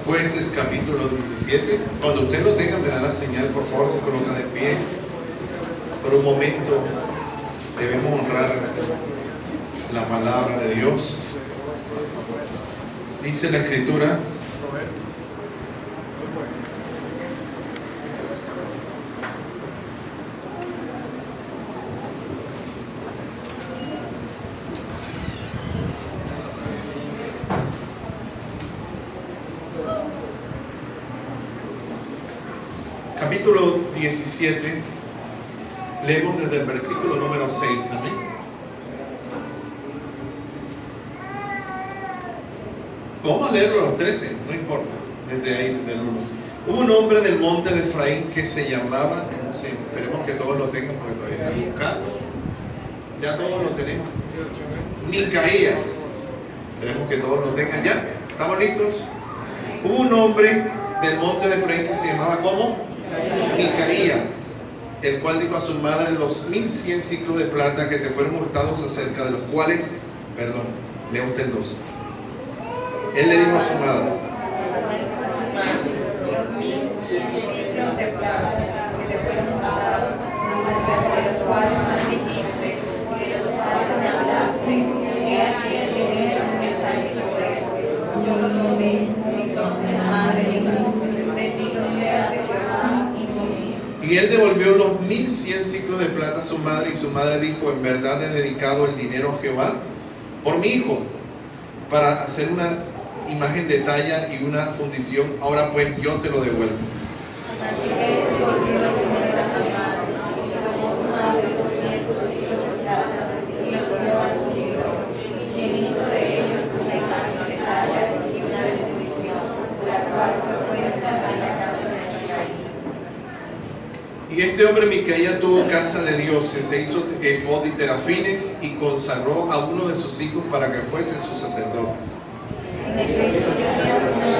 Jueces capítulo 17. Cuando usted lo tenga me da la señal, por favor, se coloca de pie. Por un momento debemos honrar la palabra de Dios. Dice la Escritura: capítulo 17, leemos desde el versículo número 6, amén. Vamos a leerlo a los 13, no importa, desde ahí, desde el 1. Hubo un hombre del monte de Efraín que se llamaba, no sé, esperemos que todos lo tengan porque todavía está buscando. Ya todos lo tenemos. Micaía, esperemos que todos lo tengan ya. ¿Estamos listos? Hubo un hombre del monte de Efraín que se llamaba, ¿cómo? Micaía, el cual dijo a su madre: los 1100 ciclos de plata que te fueron hurtados, acerca de los cuales, perdón, lea usted el 2. Él le dijo a su madre: los 1100 ciclos de plata que te fueron hurtados, acerca de los cuales maldijiste y de los cuales me hablaste, he aquí el dinero está en mi poder. Yo lo tomé. Entonces la madre dijo: bendito sea de Jehová, hijo mío. Y él devolvió los 1100 ciclos de plata a su madre, y su madre dijo: en verdad he dedicado el dinero a Jehová por mi hijo, para hacer una imagen de talla y una fundición. Ahora pues yo te lo devuelvo. Así que él devolvió el dinero a su madre, y tomó su madre 200 ciclos de plata y los llevó al fundidor, quien hizo de ellos una imagen de talla y una de fundición, la cual fue puesta en la casa de Micaía. Y este hombre Micaía tuvo casa de dioses, se hizo efod y terafines, y consagró a uno de sus hijos para que fuese su sacerdote. En el principio no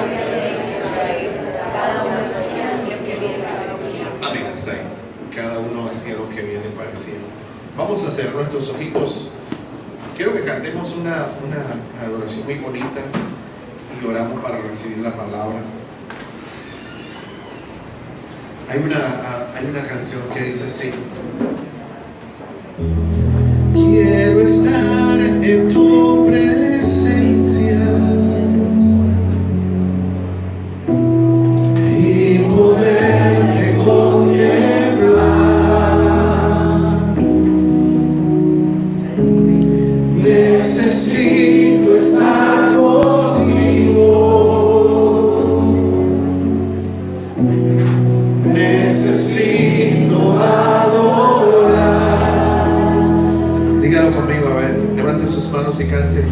había ley en Israel, cada uno hacía lo que bien le parecía. Amén, está ahí. Cada uno hacía lo que bien le parecía. Vamos a cerrar nuestros ojitos. Quiero que cantemos una adoración muy bonita y oramos para recibir la palabra. Hay una canción que dice así: quiero estar en tu presencia y poderte contemplar. Necesito estar contigo. Necesito adorar. Dígalo conmigo, a ver, levante sus manos y cante.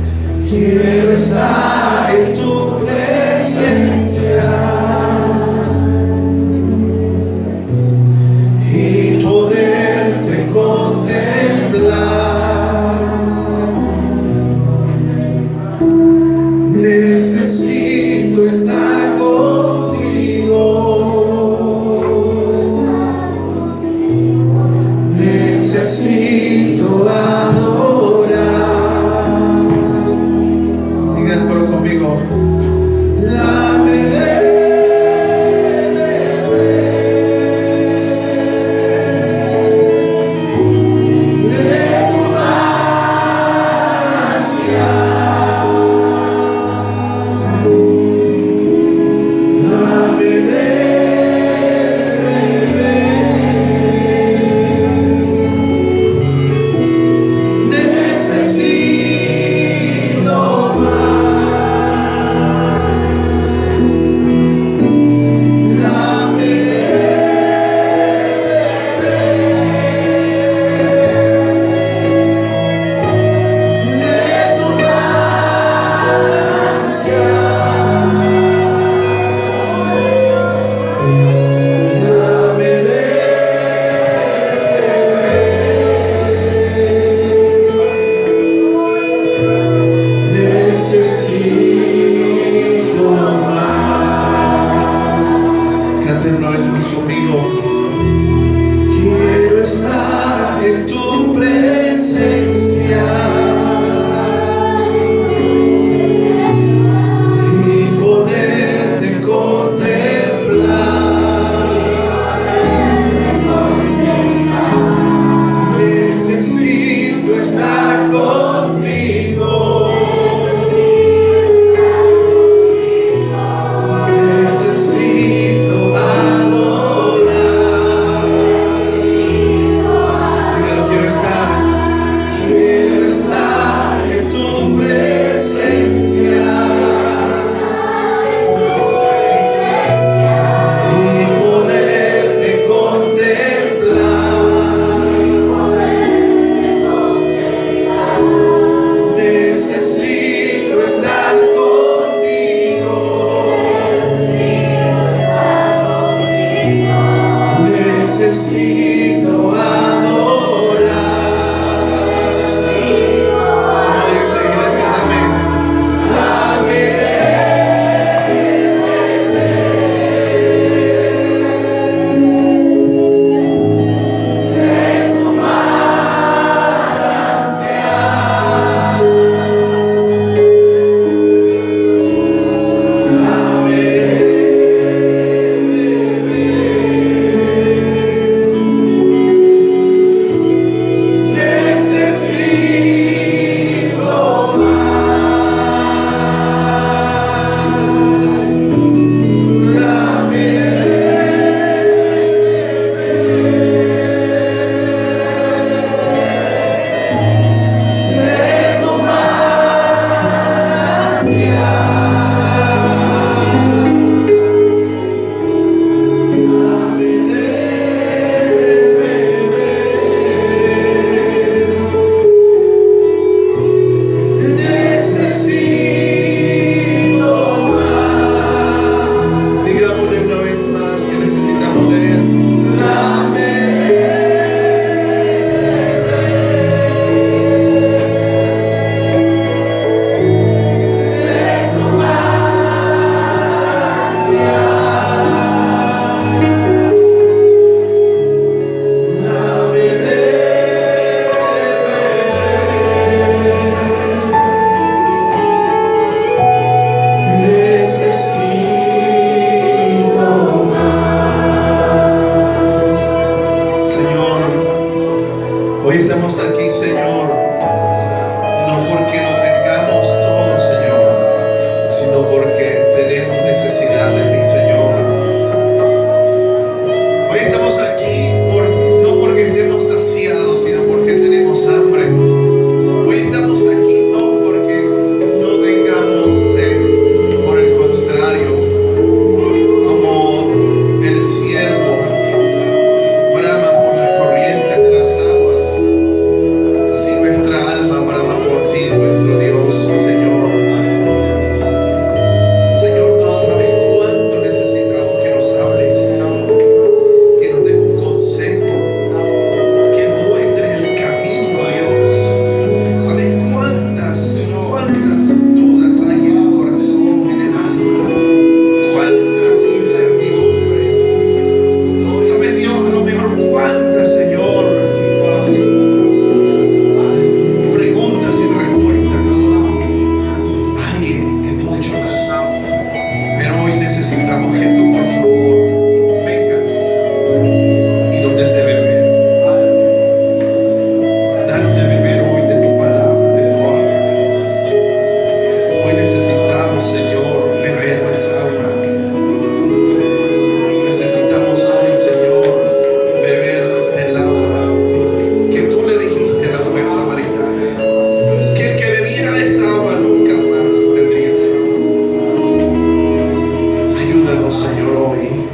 Ayúdanos, Señor, hoy.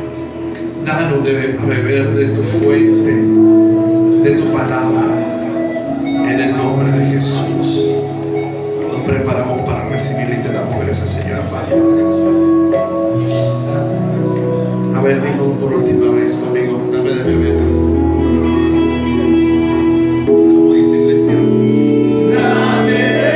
Danos a beber de tu fuente, de tu palabra, en el nombre de Jesús. Nos preparamos para recibirla y te damos gracias, Señor amado. A ver, dime por última vez conmigo, dame de beber. ¿Cómo dice, iglesia? Dame de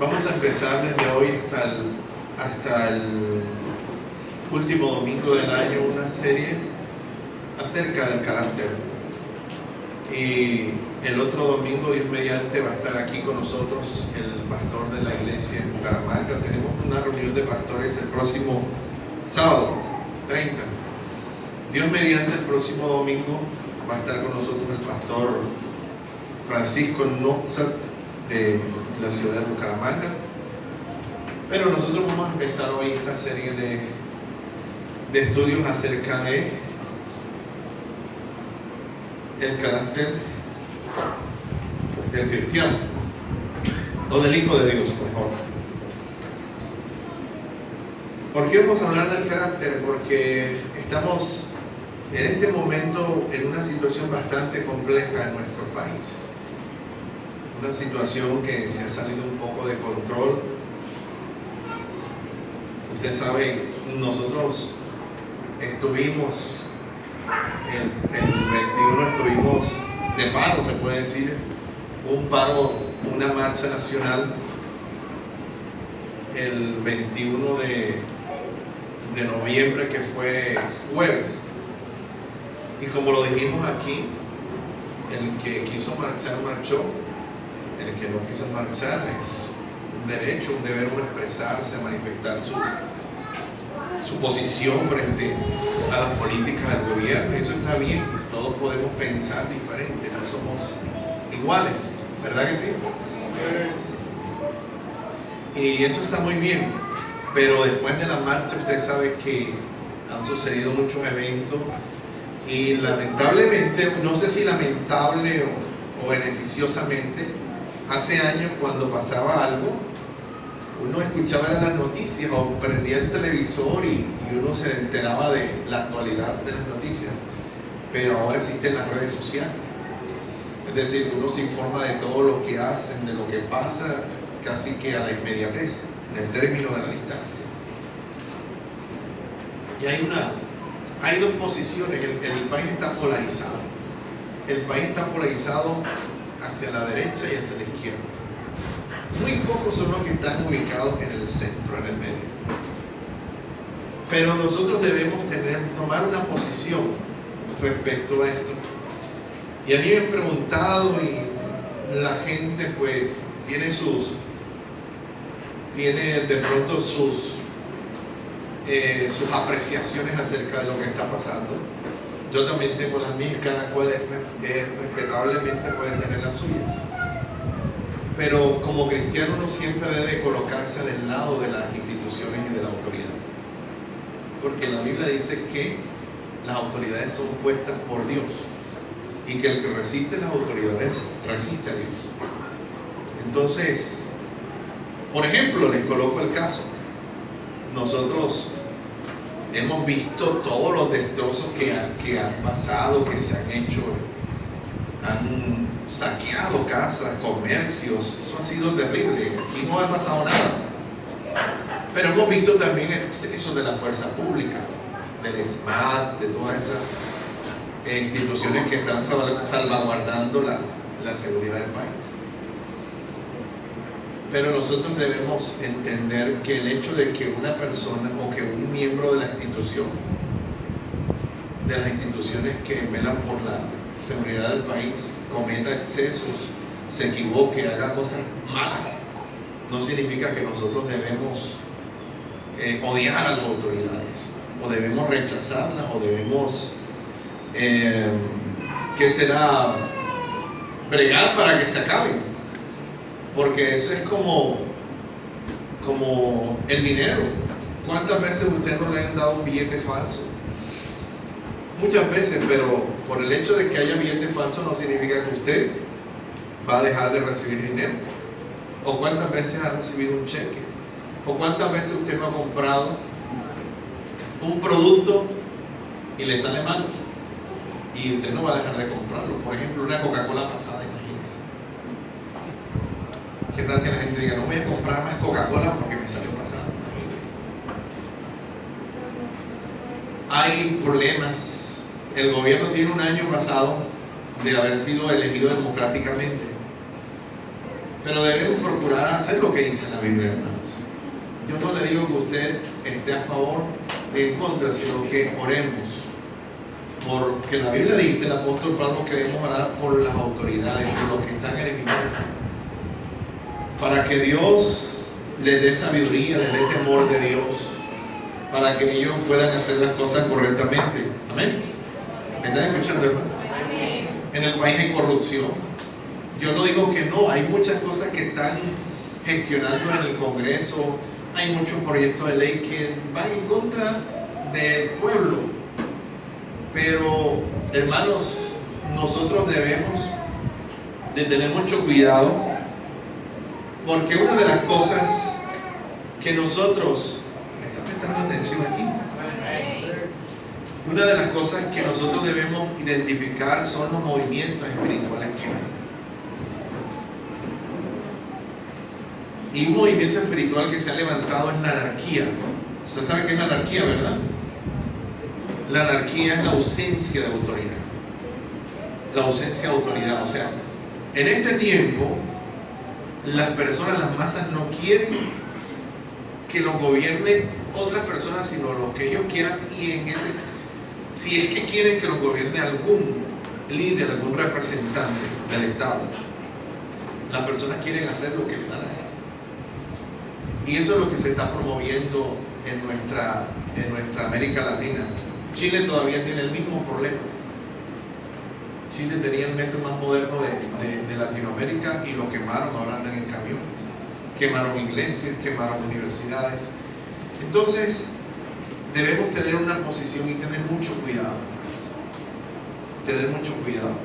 Vamos a empezar desde hoy hasta el último domingo del año una serie acerca del carácter. Y el otro domingo, Dios mediante, va a estar aquí con nosotros el pastor de la iglesia en Bucaramanga. Tenemos una reunión de pastores el próximo sábado, 30. Dios mediante, el próximo domingo va a estar con nosotros el pastor Francisco Noxat de la ciudad de Bucaramanga. Pero nosotros vamos a empezar hoy esta serie de estudios acerca de el carácter del cristiano o del Hijo de Dios, mejor. ¿Por qué vamos a hablar del carácter? Porque estamos en este momento en una situación bastante compleja en nuestro país. Una situación que se ha salido un poco de control. Usted sabe, nosotros estuvimos el 21 estuvimos de paro, se puede decir, un paro, una marcha nacional el 21 de noviembre, que fue jueves. Y como lo dijimos aquí, el que quiso marchar, marchó. El que no quiso marchar es un derecho, un deber, uno expresarse, manifestar su posición frente a las políticas del gobierno. Eso está bien, todos podemos pensar diferente, no somos iguales, ¿verdad que sí? Y eso está muy bien, pero después de la marcha usted sabe que han sucedido muchos eventos y lamentablemente, no sé si lamentable o beneficiosamente, hace años cuando pasaba algo, uno escuchaba las noticias o prendía el televisor y uno se enteraba de la actualidad de las noticias, pero ahora existen las redes sociales. Es decir, que uno se informa de todo lo que hacen, de lo que pasa, casi que a la inmediatez, del término de la distancia. Y hay dos posiciones, el país está polarizado. El país está polarizado hacia la derecha y hacia la izquierda. Muy pocos son los que están ubicados en el centro, en el medio. Pero nosotros debemos tomar una posición respecto a esto, Y a mí me han preguntado y la gente pues tiene de pronto sus apreciaciones acerca de lo que está pasando. Yo también tengo las mías, cada cual respetablemente puede tener las suyas. Pero como cristiano uno siempre debe colocarse del lado de las instituciones y de la autoridad. Porque la Biblia dice que las autoridades son puestas por Dios y que el que resiste las autoridades resiste a Dios. Entonces, por ejemplo, les coloco el caso. Nosotros hemos visto todos los destrozos que han pasado, que se han hecho. Han saqueado casas, comercios. Eso ha sido terrible. Aquí no ha pasado nada. Pero hemos visto también eso de la fuerza pública, del SMAT, de todas esas instituciones que están salvaguardando la seguridad del país. Pero nosotros debemos entender que el hecho de que una persona o que un miembro de la institución, de las instituciones que velan por la seguridad del país, cometa excesos, se equivoque, haga cosas malas, no significa que nosotros debemos odiar a las autoridades, o debemos rechazarlas, o debemos ¿qué será? Bregar para que se acaben. Porque eso es como el dinero. ¿Cuántas veces usted no le han dado un billete falso? Muchas veces, pero por el hecho de que haya billetes falsos no significa que usted va a dejar de recibir dinero. ¿O cuántas veces ha recibido un cheque? ¿O cuántas veces usted no ha comprado un producto y le sale mal? Y usted no va a dejar de comprarlo. Por ejemplo, una Coca-Cola pasada, imagínense. ¿Qué tal que la gente diga, no voy a comprar más Coca-Cola porque me salió pasada? Imagínense. Hay problemas. El gobierno tiene un año pasado de haber sido elegido democráticamente. Pero debemos procurar hacer lo que dice la Biblia, hermanos. Yo no le digo que usted esté a favor ni en contra, sino que oremos. Porque la Biblia dice, el apóstol Pablo, que debemos orar por las autoridades, por los que están en eminencia, para que Dios les dé sabiduría, les dé temor de Dios, para que ellos puedan hacer las cosas correctamente. Amén. ¿Me están escuchando, hermanos? En el país hay corrupción. Yo no digo que no, hay muchas cosas que están gestionando en el Congreso, hay muchos proyectos de ley que van en contra del pueblo. Pero, hermanos, nosotros debemos de tener mucho cuidado, porque una de las cosas que nosotros, ¿me está prestando atención aquí? Una de las cosas que nosotros debemos identificar son los movimientos espirituales que hay. Y un movimiento espiritual que se ha levantado es la anarquía. Usted sabe qué es la anarquía, ¿verdad? La anarquía es la ausencia de autoridad. La ausencia de autoridad. O sea, en este tiempo, las personas, las masas no quieren que los gobierne otras personas, sino lo que ellos quieran. Y si es que quieren que los gobierne algún líder, algún representante del Estado, las personas quieren hacer lo que les da la gana. Y eso es lo que se está promoviendo en nuestra América Latina. Chile todavía tiene el mismo problema. Chile tenía el metro más moderno de Latinoamérica y lo quemaron, ahora andan en camiones. Quemaron iglesias, quemaron universidades. Entonces, debemos tener una posición y tener mucho cuidado. Tener mucho cuidado.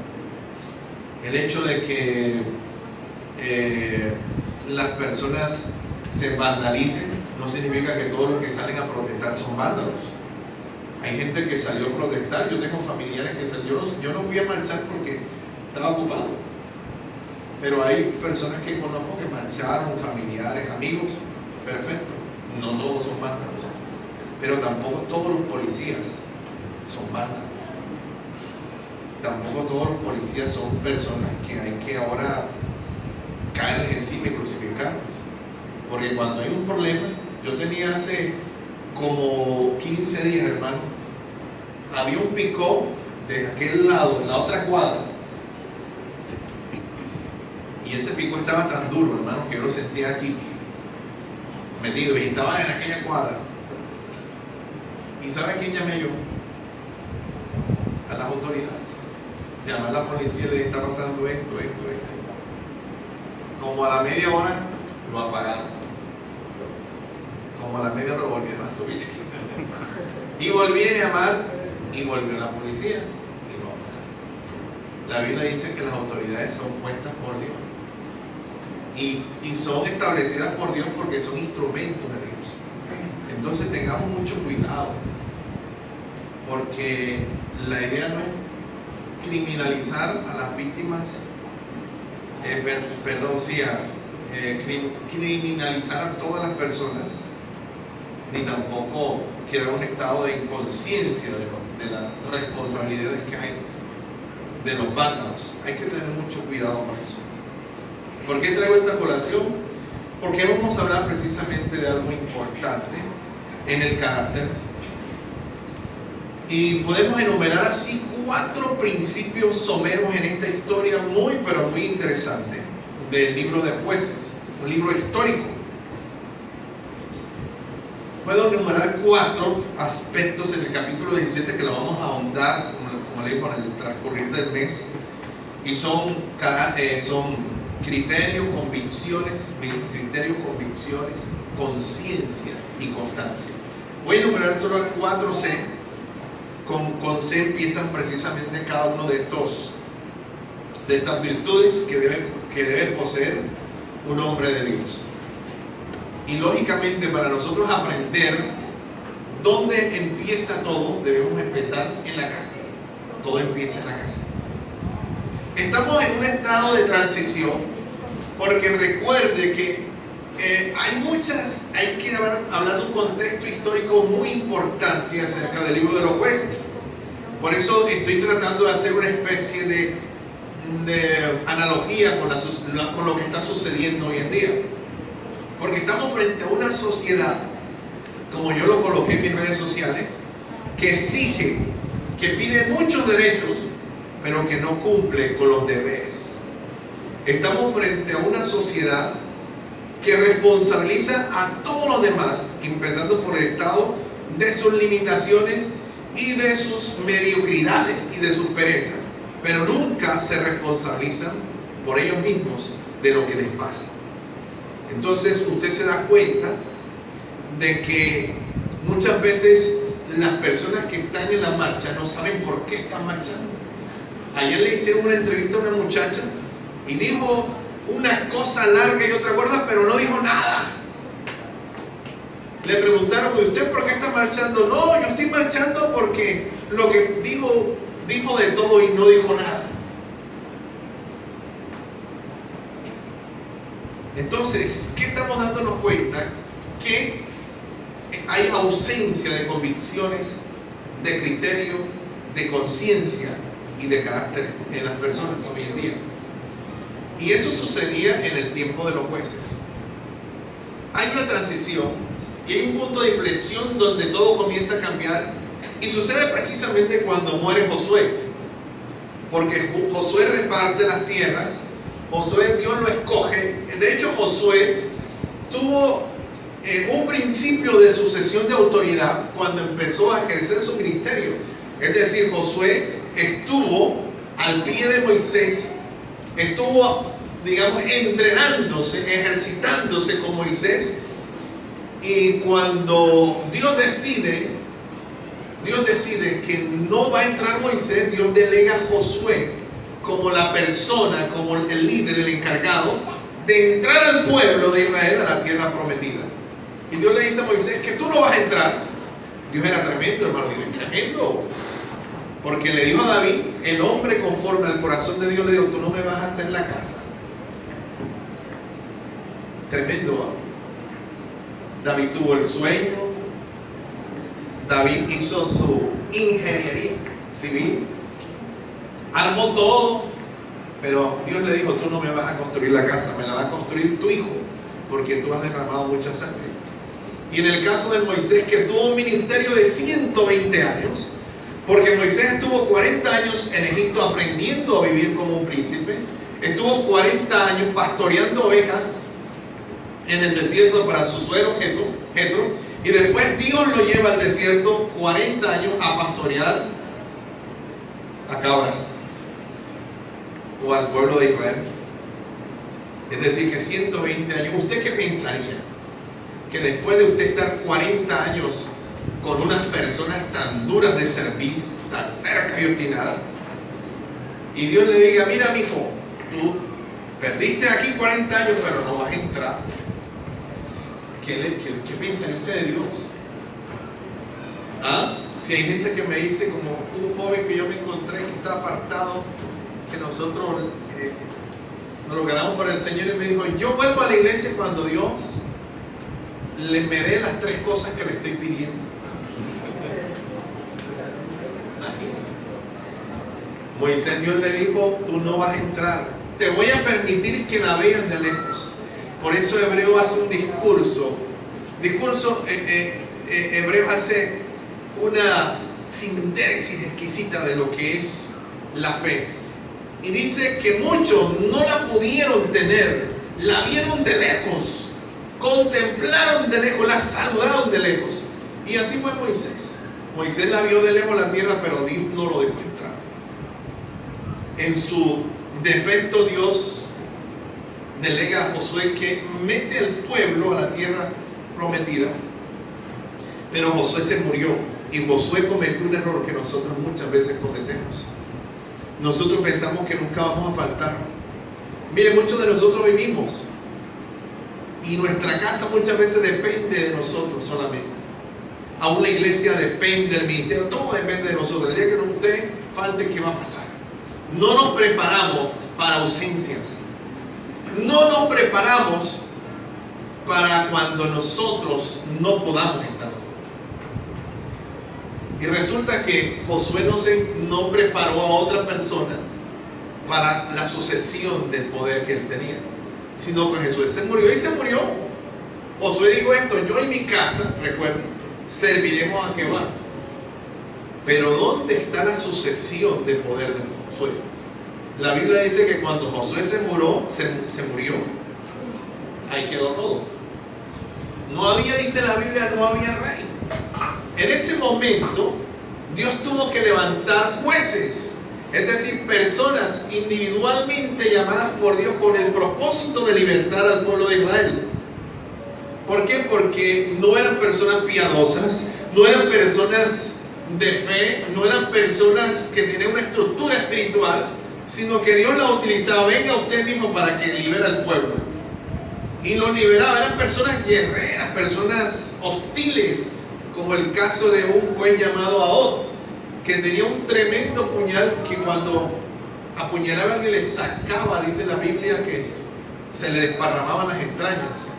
El hecho de que las personas se vandalicen no significa que todos los que salen a protestar son vándalos. Hay gente que salió a protestar. Yo tengo familiares que salieron. Yo no fui a marchar porque estaba ocupado, pero hay personas que conozco que marcharon, familiares, amigos. Perfecto, no todos son vándalos, pero tampoco todos los policías son vándalos. Tampoco todos los policías son personas que hay que ahora caerles encima y crucificarlos. Porque cuando hay un problema, yo tenía hace como 15 días, hermano, había un pick-up de aquel lado, en la otra cuadra, Y ese pico estaba tan duro, hermano, que yo lo sentía aquí, metido, y estaba en aquella cuadra. ¿Y sabe a quién llamé yo? A las autoridades. Llamé a la policía y le dije, está pasando esto. Como a la media hora lo apagaron. Como a la media hora lo volvieron a subir. Y volví a llamar y volvió la policía y lo apagaron. La Biblia dice que las autoridades son puestas por Dios. Y son establecidas por Dios porque son instrumentos de Dios. Entonces tengamos mucho cuidado, porque la idea no es criminalizar a las víctimas, criminalizar a todas las personas, ni tampoco crear un estado de inconsciencia de las responsabilidades que hay de los vándalos. Hay que tener mucho cuidado con eso. ¿Por qué traigo esta colación? Porque vamos a hablar precisamente de algo importante en el carácter. Y podemos enumerar así 4 principios someros en esta historia muy, pero muy interesante del libro de Jueces, un libro histórico. Puedo enumerar 4 aspectos en el capítulo 17 que lo vamos a ahondar, como le digo, con el transcurrir del mes. Y son criterios, convicciones, conciencia y constancia. Voy a enumerar solo 4 C. Con C empiezan precisamente cada uno de estas virtudes que debe poseer un hombre de Dios. Y lógicamente, para nosotros aprender dónde empieza todo, debemos empezar en la casa. Todo empieza en la casa. Estamos en un estado de transición, porque recuerde que hay que hablar de un contexto histórico muy importante acerca del libro de los Jueces. Por eso estoy tratando de hacer una especie de analogía con lo que está sucediendo hoy en día. Porque estamos frente a una sociedad, como yo lo coloqué en mis redes sociales, que exige, que pide muchos derechos, pero que no cumple con los deberes. Estamos frente a una sociedad que responsabiliza a todos los demás, empezando por el Estado, de sus limitaciones y de sus mediocridades y de sus perezas, pero nunca se responsabilizan por ellos mismos de lo que les pasa. Entonces usted se da cuenta de que muchas veces las personas que están en la marcha no saben por qué están marchando. Ayer le hicieron una entrevista a una muchacha y dijo una cosa larga y otra corta, pero no dijo nada. Le preguntaron, ¿y usted por qué está marchando? No, yo estoy marchando porque lo que dijo de todo y no dijo nada. Entonces, ¿qué estamos dándonos cuenta? Que hay ausencia de convicciones, de criterio, de conciencia y de carácter en las personas hoy en día. Y eso sucedía en el tiempo de los jueces. Hay una transición y hay un punto de inflexión donde todo comienza a cambiar, y sucede precisamente cuando muere Josué, porque Josué reparte las tierras. Josué, Dios lo escoge. De hecho, Josué tuvo un principio de sucesión de autoridad cuando empezó a ejercer su ministerio. Es decir, Josué estuvo al pie de Moisés, estuvo, digamos, entrenándose, ejercitándose con Moisés. Y cuando Dios decide que no va a entrar Moisés, Dios delega a Josué como la persona, como el líder, el encargado de entrar al pueblo de Israel a la tierra prometida. Y Dios le dice a Moisés que tú no vas a entrar. Dios era tremendo, hermano, Dios es tremendo. Porque le dijo a David, el hombre conforme al corazón de Dios, le dijo, tú no me vas a hacer la casa. Tremendo, ¿no? David tuvo el sueño, David hizo su ingeniería civil, armó todo, pero Dios le dijo, tú no me vas a construir la casa, me la va a construir tu hijo, porque tú has derramado mucha sangre. Y en el caso de Moisés, que tuvo un ministerio de 120 años, porque Moisés estuvo 40 años en Egipto aprendiendo a vivir como un príncipe, estuvo 40 años pastoreando ovejas en el desierto para su suegro Jetro, y después Dios lo lleva al desierto 40 años a pastorear a cabras o al pueblo de Israel. Es decir, que 120 años. ¿Usted qué pensaría? Que después de usted estar 40 años con unas personas tan duras de servir, tan tercas y obstinadas, y Dios le diga: mira, mijo, tú perdiste aquí 40 años, pero no vas a entrar. ¿Qué pensaría usted de Dios? ¿Ah? Si hay gente que me dice, como un joven que yo me encontré que está apartado, que nosotros nos lo ganamos por el Señor, y me dijo: yo vuelvo a la iglesia cuando Dios me dé las 3 cosas que le estoy pidiendo. Imagínense. Moisés, Dios le dijo: tú no vas a entrar, te voy a permitir que la veas de lejos. Por eso Hebreo hace un discurso. Hebreo hace una síntesis exquisita de lo que es la fe. Y dice que muchos no la pudieron tener, la vieron de lejos, contemplaron de lejos, la saludaron de lejos. Y así fue Moisés. Moisés la vio de lejos la tierra, pero Dios no lo dejó entrar. En su defecto, Dios delega a Josué que mete al pueblo a la tierra prometida. Pero Josué se murió, y Josué cometió un error que nosotros muchas veces cometemos. Nosotros pensamos que nunca vamos a faltar. Mire, muchos de nosotros vivimos, y nuestra casa muchas veces depende de nosotros solamente. Aún la iglesia depende del ministerio, todo depende de nosotros. El día que usted falte, ¿qué va a pasar? No nos preparamos para ausencias. No nos preparamos para cuando nosotros no podamos estar. Y resulta que Josué no preparó a otra persona para la sucesión del poder que él tenía, sino que Josué se murió, y se murió. Josué dijo esto: yo y mi casa, recuerden, serviremos a Jehová. Pero ¿dónde está la sucesión del poder de Josué? La Biblia dice que cuando Josué se murió, ahí quedó todo. No había, dice la Biblia, no había rey. En ese momento, Dios tuvo que levantar jueces, es decir, personas individualmente llamadas por Dios con el propósito de libertar al pueblo de Israel. ¿Por qué? Porque no eran personas piadosas, no eran personas de fe, no eran personas que tenían una estructura espiritual, sino que Dios la utilizaba. Venga usted mismo para que libere al pueblo. Y los liberaba. Eran personas guerreras, personas hostiles, como el caso de un juez llamado Ahod, que tenía un tremendo puñal que cuando apuñalaban y le sacaba, dice la Biblia, que se le desparramaban las entrañas.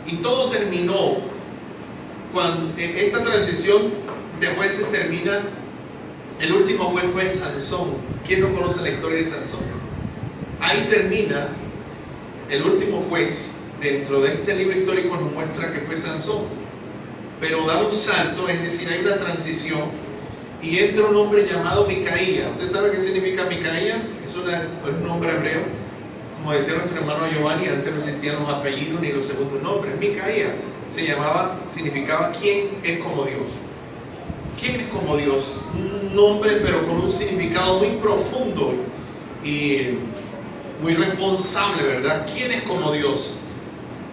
Y todo terminó cuando esta transición de jueces termina. El último juez fue Sansón. ¿Quién no conoce la historia de Sansón? Ahí termina el último juez. Dentro de este libro histórico nos muestra que fue Sansón, pero da un salto, es decir, hay una transición, y entra un hombre llamado Micaía. ¿Usted sabe qué significa Micaía? Es un nombre hebreo. Como decía nuestro hermano Giovanni, antes no existían los apellidos ni los segundos nombres. Micaía significaba ¿quién es como Dios? ¿Quién es como Dios? Un nombre, pero con un significado muy profundo y muy responsable, ¿verdad? ¿Quién es como Dios?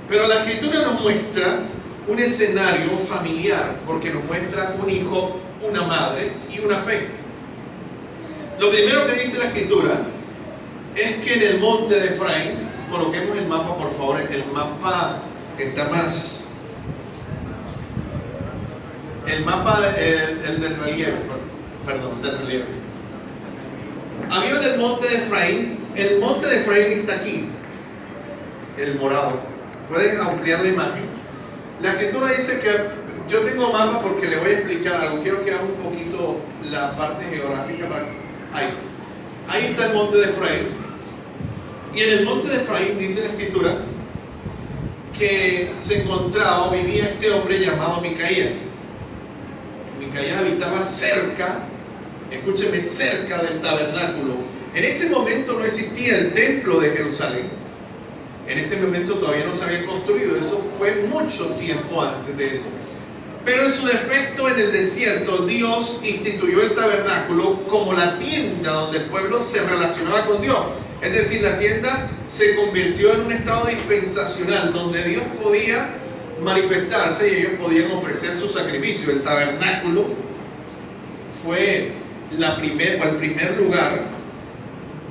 Pero la Escritura nos muestra un escenario familiar, porque nos muestra un hijo, una madre y una fe. Lo primero que dice la Escritura es que en el monte de Efraín, coloquemos el mapa por favor, el mapa que está más, el mapa, el del relieve, perdón, del relieve. Había en el monte de Efraín está aquí, el morado. Pueden ampliar la imagen. La Escritura dice que, yo tengo mapa porque le voy a explicar algo. Quiero que haga un poquito la parte geográfica. Ahí está el monte de Efraín. Y en el monte de Efraín dice la Escritura que se encontraba o vivía este hombre llamado Micaía. Micaía habitaba cerca, escúcheme, cerca del tabernáculo En ese momento no existía el templo de Jerusalén. En ese momento todavía no se había construido. Eso fue mucho tiempo antes de eso. Pero en su defecto, en el desierto, Dios instituyó el tabernáculo como la tienda donde el pueblo se relacionaba con Dios. Es decir, la tienda se convirtió en un estado dispensacional donde Dios podía manifestarse y ellos podían ofrecer su sacrificio. El tabernáculo fue el primer lugar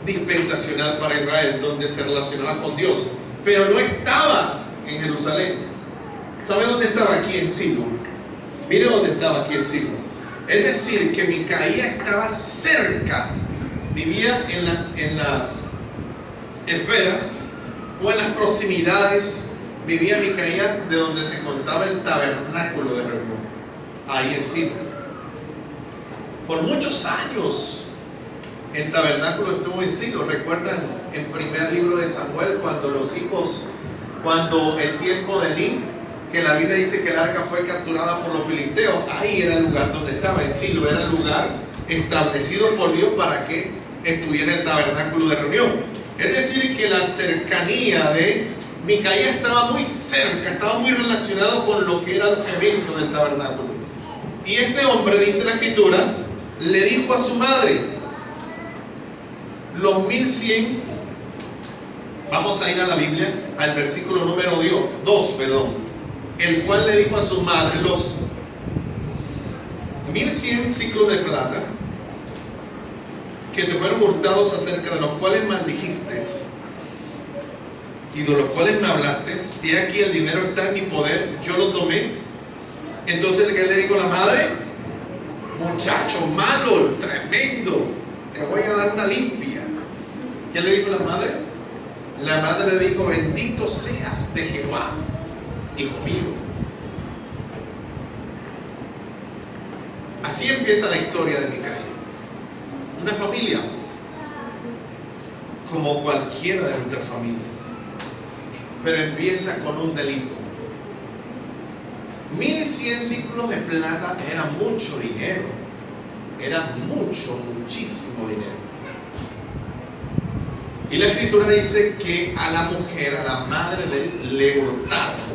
dispensacional para Israel donde se relacionaba con Dios, pero no estaba en Jerusalén. ¿Sabe dónde estaba? Aquí en Silo. Mire dónde estaba aquí en Silo. Es decir, que Micaía estaba cerca, vivía en las esferas o en las proximidades, vivía Micaía de donde se encontraba el tabernáculo de reunión, ahí en Silo. Por muchos años el tabernáculo estuvo en Silo. ¿Recuerdan el primer libro de Samuel cuando el tiempo de Elí, que la Biblia dice que el arca fue capturada por los filisteos? Ahí era el lugar donde estaba, en Silo, era el lugar establecido por Dios para que estuviera el tabernáculo de reunión. Es decir, que la cercanía de Micaía estaba muy cerca, estaba muy relacionado con lo que eran los eventos del tabernáculo. Y este hombre, dice la escritura, le dijo a su madre, los 1100, vamos a ir a la Biblia, al versículo número 2, el cual le dijo a su madre, los 1100 ciclos de plata que te fueron hurtados, acerca de los cuales maldijiste y de los cuales me hablaste, y aquí el dinero está en mi poder, yo lo tomé. Entonces, ¿qué le dijo la madre? Muchacho malo, tremendo, te voy a dar una limpia. ¿Qué le dijo la madre? La madre le dijo, bendito seas de Jehová, hijo mío. Así empieza la historia de Micaía. Una familia como cualquiera de nuestras familias, pero empieza con un delito. 1100 ciclos de plata era mucho dinero, era muchísimo dinero. Y la escritura dice que a la mujer, a la madre de él, le hurtaron.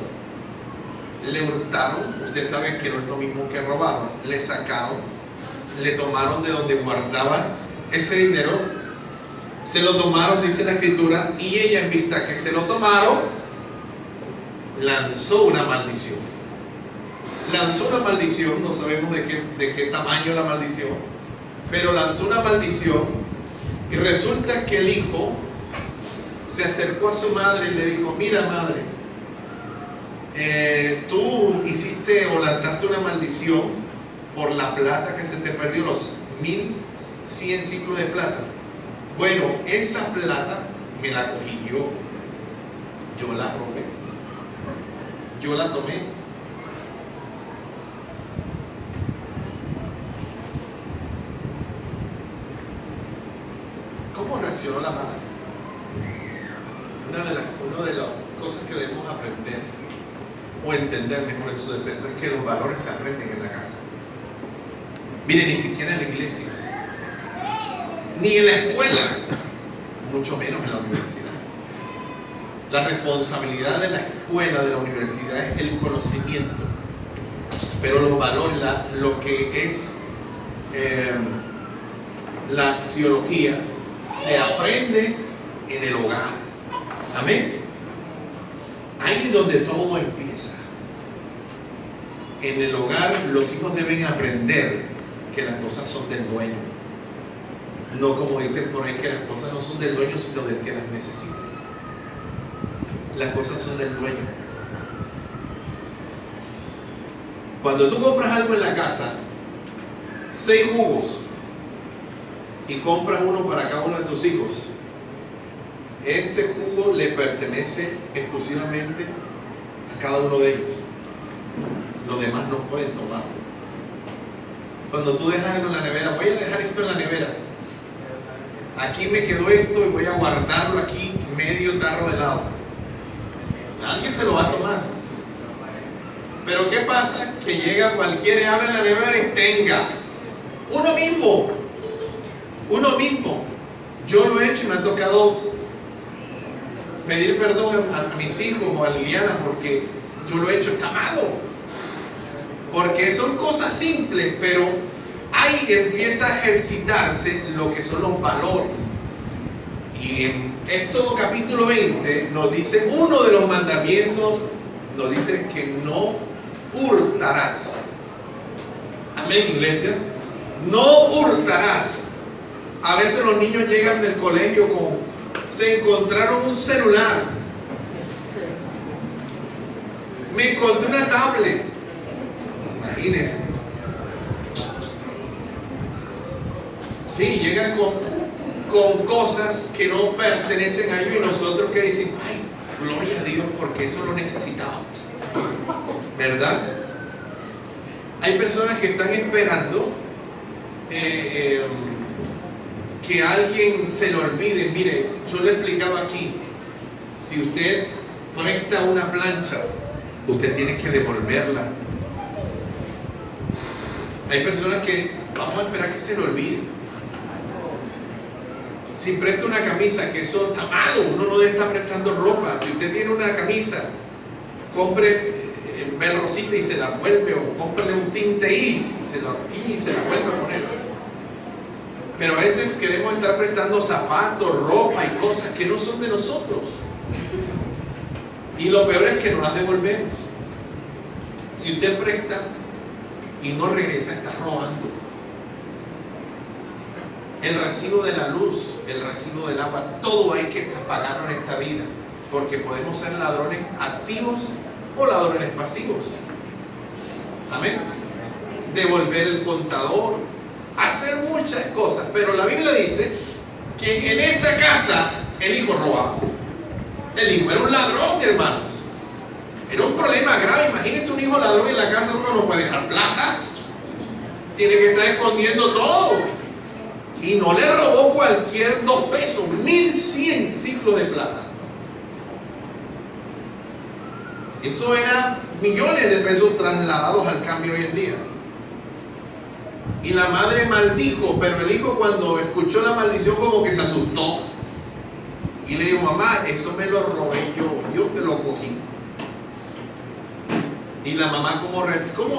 Ustedes saben que no es lo mismo que robaron. Le sacaron, le tomaron de donde guardaba ese dinero, se lo tomaron, dice la escritura, y ella, en vista que se lo tomaron, lanzó una maldición. No sabemos de qué tamaño la maldición, pero lanzó una maldición. Y resulta que el hijo se acercó a su madre y le dijo, mira madre, tú hiciste o lanzaste una maldición por la plata que se te perdió, los 1100 ciclos de plata. Bueno, esa plata me la cogí yo la robé, yo la tomé. ¿Cómo reaccionó la madre? Una de las cosas que debemos aprender o entender mejor en su defecto es que los valores se aprenden en la casa. Mire, ni siquiera en la iglesia, ni en la escuela, mucho menos en la universidad. La responsabilidad de la escuela, de la universidad, es el conocimiento, pero los valores, lo que es la axiología, se aprende en el hogar. Amén. Ahí es donde todo empieza. En el hogar los hijos deben aprender que las cosas son del dueño. No como dicen por ahí, que las cosas no son del dueño, sino del que las necesita. Las cosas son del dueño. Cuando tú compras algo en la casa, 6 jugos, y compras uno para cada uno de tus hijos, ese jugo le pertenece exclusivamente a cada uno de ellos. Los demás no pueden tomarlo. Cuando tú dejas algo en la nevera, voy a dejar esto en la nevera, aquí me quedó esto y voy a guardarlo aquí, medio tarro de helado, nadie se lo va a tomar. Pero ¿qué pasa? Que llega cualquiera, abre la nevera y tenga uno mismo Yo lo he hecho y me ha tocado pedir perdón a mis hijos o a Liliana porque yo lo he hecho, está malo. Porque son cosas simples, pero ahí empieza a ejercitarse lo que son los valores. Y en Éxodo capítulo 20 nos dice uno de los mandamientos, nos dice que no hurtarás. Amén, iglesia. No hurtarás. A veces los niños llegan del colegio se encontraron un celular. Me encontré una tablet. Imagínense. Sí, llegan con cosas que no pertenecen a ellos y nosotros que decimos, ay, gloria a Dios porque eso lo necesitábamos. ¿Verdad? Hay personas que están esperando que alguien se lo olvide. Mire, yo le explicaba aquí, si usted presta una plancha, usted tiene que devolverla. Hay personas que vamos a esperar que se lo olvide. Si presta una camisa, que eso está malo, uno no debe estar prestando ropa. Si usted tiene una camisa, compre velrosita y se la vuelve, o cómprele un tinte iris y se la vuelve a poner. Pero a veces queremos estar prestando zapatos, ropa y cosas que no son de nosotros. Y lo peor es que no las devolvemos. Si usted presta y no regresa, está robando. El recibo de la luz, el recibo del agua, todo hay que pagarlo en esta vida, porque podemos ser ladrones activos o ladrones pasivos. Amén. Devolver el contador, hacer muchas cosas, pero la Biblia dice que en esa casa el hijo robaba. El hijo era un ladrón, hermanos. Era un problema grave. Imagínense un hijo ladrón en la casa, uno no puede dejar plata, tiene que estar escondiendo todo. Y no le robó cualquier 2 pesos, 1100 ciclos de plata. Eso era millones de pesos trasladados al cambio hoy en día. Y la madre maldijo, pero el hijo cuando escuchó la maldición como que se asustó. Y le dijo, mamá, eso me lo robé yo te lo cogí. Y la mamá, ¿cómo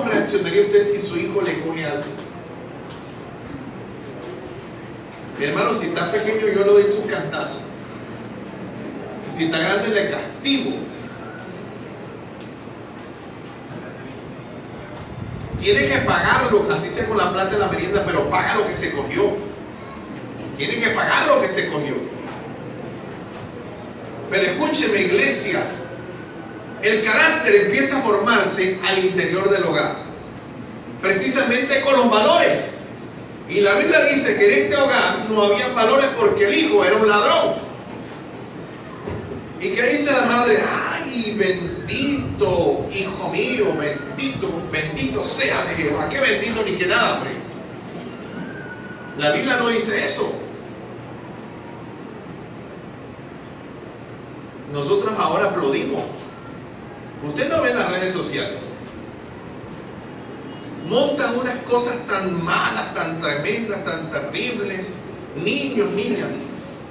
reaccionaría usted si su hijo le coge algo? Mi hermano, si está pequeño yo le doy su cantazo. Y si está grande le castigo. Tiene que pagarlo, así sea con la plata de la merienda, pero paga lo que se cogió. Tiene que pagar lo que se cogió. Pero escúcheme, iglesia, el carácter empieza a formarse al interior del hogar, precisamente con los valores. Y la Biblia dice que en este hogar no había valores porque el hijo era un ladrón. ¿Y qué dice la madre? Ay, bendito, hijo mío, bendito sea de Jehová. Qué bendito ni que nada, hombre. La Biblia no dice eso. Nosotros ahora aplaudimos. Usted no ve en las redes sociales. Montan unas cosas tan malas, tan tremendas, tan terribles. Niños, niñas.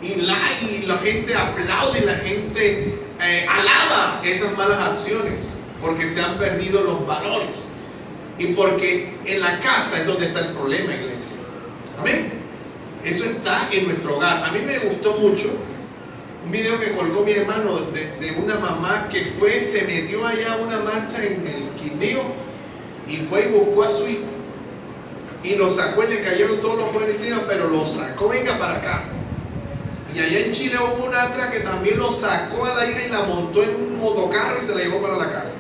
Y la gente aplaude, la gente alaba esas malas acciones. Porque se han perdido los valores. Y porque en la casa es donde está el problema, iglesia. Amén. Eso está en nuestro hogar. A mí me gustó mucho un video que colgó mi hermano de una mamá que se metió allá a una marcha en el Quindío y fue y buscó a su hijo y lo sacó y le cayeron todos los jóvenes encima, pero lo sacó, venga para acá. Y allá en Chile hubo una otra que también lo sacó a la hija y la montó en un motocarro y se la llevó para la casa.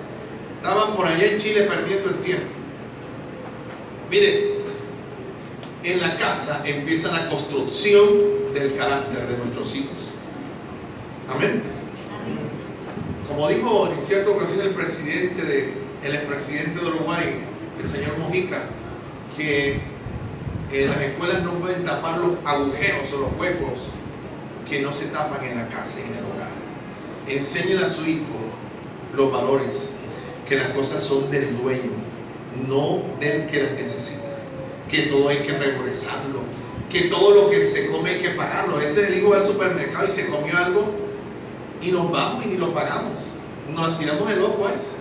Estaban por allá en Chile perdiendo el tiempo. Mire, en la casa empieza la construcción del carácter de nuestros hijos. Amén. Como dijo en cierta ocasión el expresidente de Uruguay, el señor Mujica, que las escuelas no pueden tapar los agujeros o los huecos que no se tapan en la casa y en el hogar. Enséñenle a su hijo los valores, que las cosas son del dueño, no del que las necesita. que todo hay que regresarlo, que todo lo que se come hay que pagarlo. A veces el hijo va al supermercado y se comió algo y nos vamos y ni lo pagamos. Nos tiramos el ojo a eso.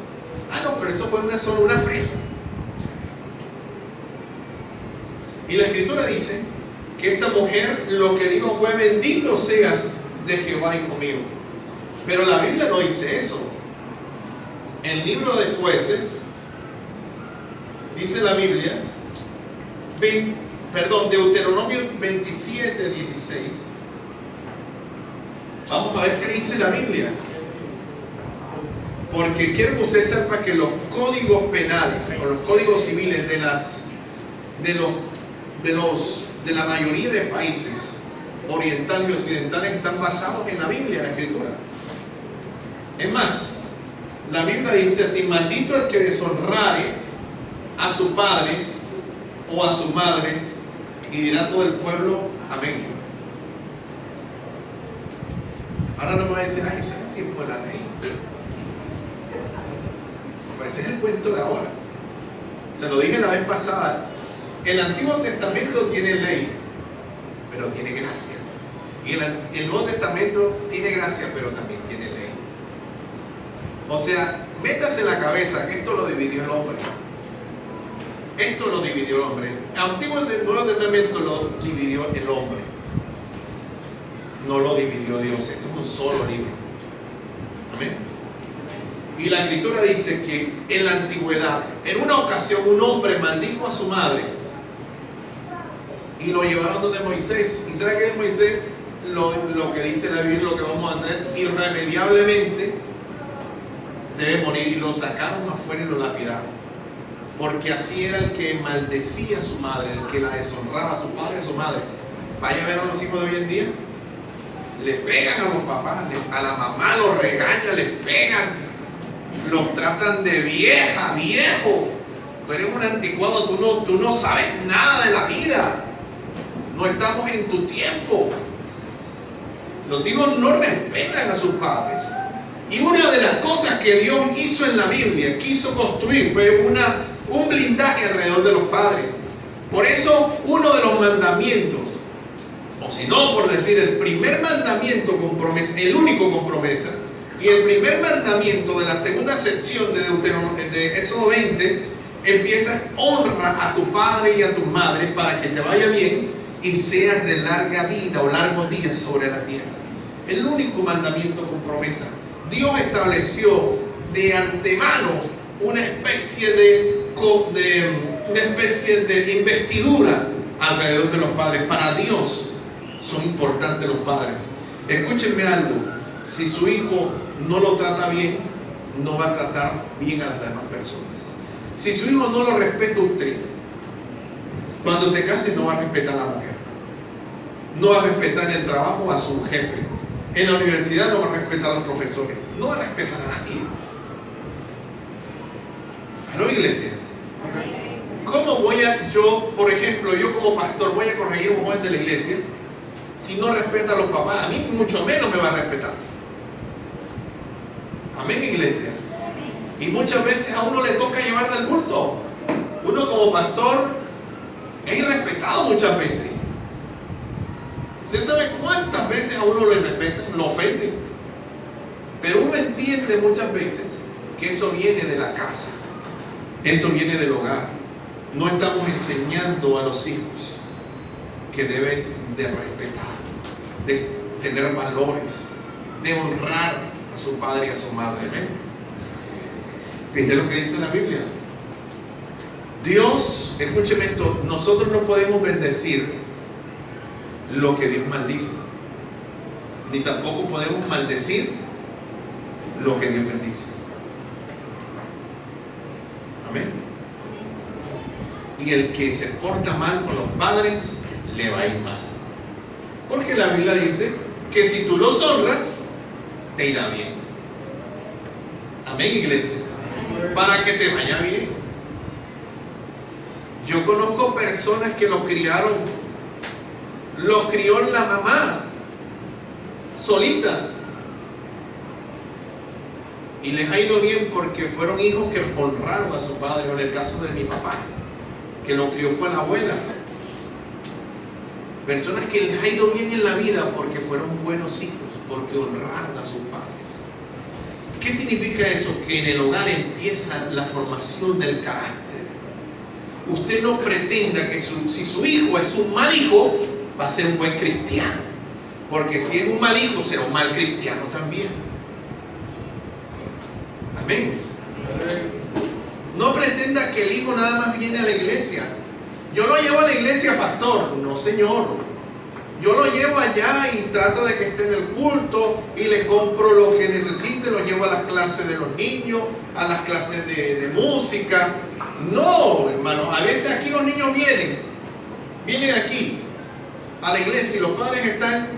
Ah, no, pero eso fue solo una fresa. Y la Escritura dice que esta mujer lo que dijo fue: bendito seas de Jehová, hijo mío. Pero la Biblia no dice eso. El libro de Jueces, dice la Biblia, Deuteronomio 27, 16. Vamos a ver qué dice la Biblia. Porque quiero que usted sepa que los códigos penales o los códigos civiles de la mayoría de países orientales y occidentales están basados en la Biblia, en la Escritura. Es más, la Biblia dice así: maldito el que deshonrare a su padre o a su madre, y dirá todo el pueblo amén. Ahora no me va a decir: ay, eso es el tiempo de la ley. Ese es el cuento de ahora. Se lo dije la vez pasada. El Antiguo Testamento tiene ley, pero tiene gracia. Y el Nuevo Testamento tiene gracia, pero también tiene ley. O sea, métase en la cabeza que esto lo dividió el hombre. Esto lo dividió el hombre. El Antiguo y Nuevo Testamento lo dividió el hombre. No lo dividió Dios. Esto es un solo libro. Amén. Y la Escritura dice que en la antigüedad, en una ocasión, un hombre maldijo a su madre y lo llevaron donde Moisés. ¿Y sabe qué es Moisés? Lo que dice la Biblia, lo que vamos a hacer: irremediablemente debe morir. Y lo sacaron afuera y lo lapidaron, porque así era el que maldecía a su madre, el que la deshonraba, a su padre y a su madre. Vaya a ver a los hijos de hoy en día, le pegan a los papás, a la mamá los regañan, les pegan, los tratan de vieja, viejo. Tú eres un anticuado, tú no sabes nada de la vida. No estamos en tu tiempo. Los hijos no respetan a sus padres. Y una de las cosas que Dios hizo en la Biblia, quiso construir, fue un blindaje alrededor de los padres. Por eso uno de los mandamientos, o si no por decir el primer mandamiento con promesa, el único con promesa, y el primer mandamiento de la segunda sección de Éxodo 20, empieza: honra a tu padre y a tu madre para que te vaya bien y seas de larga vida o largos días sobre la tierra. El único mandamiento con promesa. Dios estableció de antemano una especie de investidura alrededor de los padres. Para Dios son importantes los padres. Escúchenme algo: si su hijo no lo trata bien, no va a tratar bien a las demás personas. Si su hijo no lo respeta a usted, cuando se case no va a respetar a la mujer, no va a respetar en el trabajo a su jefe, en la universidad no va a respetar a los profesores, no va a respetar a nadie. ¿Aló, iglesia? ¿Cómo voy yo, por ejemplo, yo como pastor, voy a corregir a un joven de la iglesia si no respeta a los papás? A mí mucho menos me va a respetar. Amén, iglesia. Y muchas veces a uno le toca llevar del bulto. Uno como pastor es irrespetado muchas veces. Usted sabe cuántas veces a uno lo irrespetan, lo ofenden. Pero uno entiende muchas veces que eso viene de la casa, eso viene del hogar. No estamos enseñando a los hijos que deben de respetar, de tener valores, de honrar a su padre y a su madre. ¿Amén? ¿Viste lo que dice la Biblia? Dios, escúcheme esto, nosotros no podemos bendecir lo que Dios maldice, ni tampoco podemos maldecir lo que Dios bendice. Amén. Y el que se porta mal con los padres, le va a ir mal. Porque la Biblia dice que si tú los honras, te irá bien. Amén, iglesia. Para que te vaya bien. Yo conozco personas que los crió la mamá, solita. Y les ha ido bien porque fueron hijos que honraron a su padre. En el caso de mi papá, que lo crió fue la abuela. Personas que les ha ido bien en la vida porque fueron buenos hijos, porque honraron a sus padres. ¿Qué significa eso? Que en el hogar empieza la formación del carácter. Usted no pretenda que si su hijo es un mal hijo, va a ser un buen cristiano. Porque si es un mal hijo, será un mal cristiano también. Amén. No pretenda que el hijo nada más viene a la iglesia. Yo lo llevo a la iglesia, pastor. No, señor. Yo lo llevo allá y trato de que esté en el culto y le compro lo que necesite. Lo llevo a las clases de los niños, a las clases de música. No, hermano. A veces aquí los niños vienen aquí a la iglesia y los padres están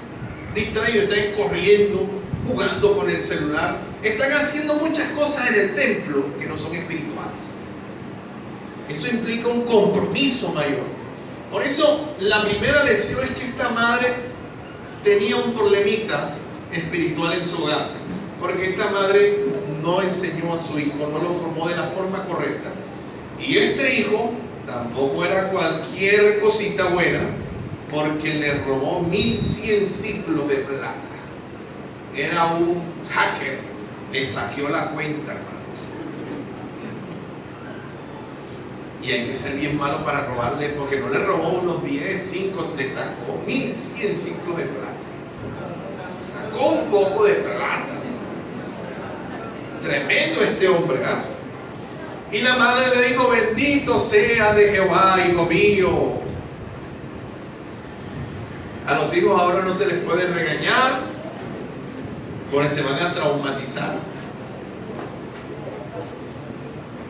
distraídos, están corriendo, jugando con el celular. Están haciendo muchas cosas en el templo que no son espirituales. Eso implica un compromiso mayor. Por eso la primera lección es que esta madre tenía un problemita espiritual en su hogar, porque esta madre no enseñó a su hijo, no lo formó de la forma correcta. Y este hijo tampoco era cualquier cosita buena, porque le robó 1100 ciclos de plata. Era un hacker, le saqueó la cuenta, hermanos. Y hay que ser bien malo para robarle, porque no le robó unos 10, 5, le sacó 1100 ciclos de plata. Sacó un poco de plata. Tremendo este hombre, ¿ah? Y la madre le dijo: bendito sea de Jehová, hijo mío. A los hijos ahora no se les puede regañar, porque se van a traumatizar.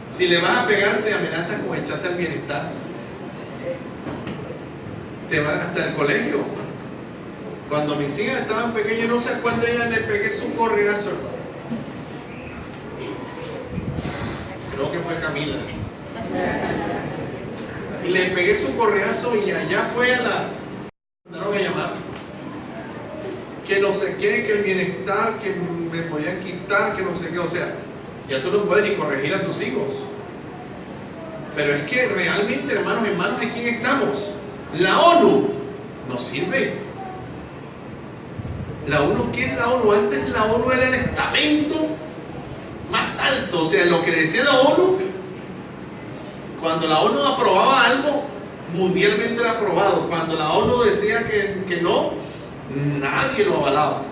Si le vas a pegar, te amenazan con echarte al bienestar. Te van hasta el colegio. Cuando mis hijas estaban pequeñas, no sé a cuál de ellas le pegué su correazo. Creo que fue Camila. Y le pegué su correazo y allá fue a la... mandaron a llamar. Que no sé qué, que el bienestar, que me podían quitar, que no sé qué. O sea, ya tú no puedes ni corregir a tus hijos. Pero es que realmente, hermanos, ¿en manos de quién estamos? La ONU no sirve. La ONU, ¿qué es la ONU? Antes la ONU era el estamento más alto. O sea, lo que decía la ONU, cuando la ONU aprobaba algo, mundialmente era aprobado. Cuando la ONU decía que no, nadie lo avalaba.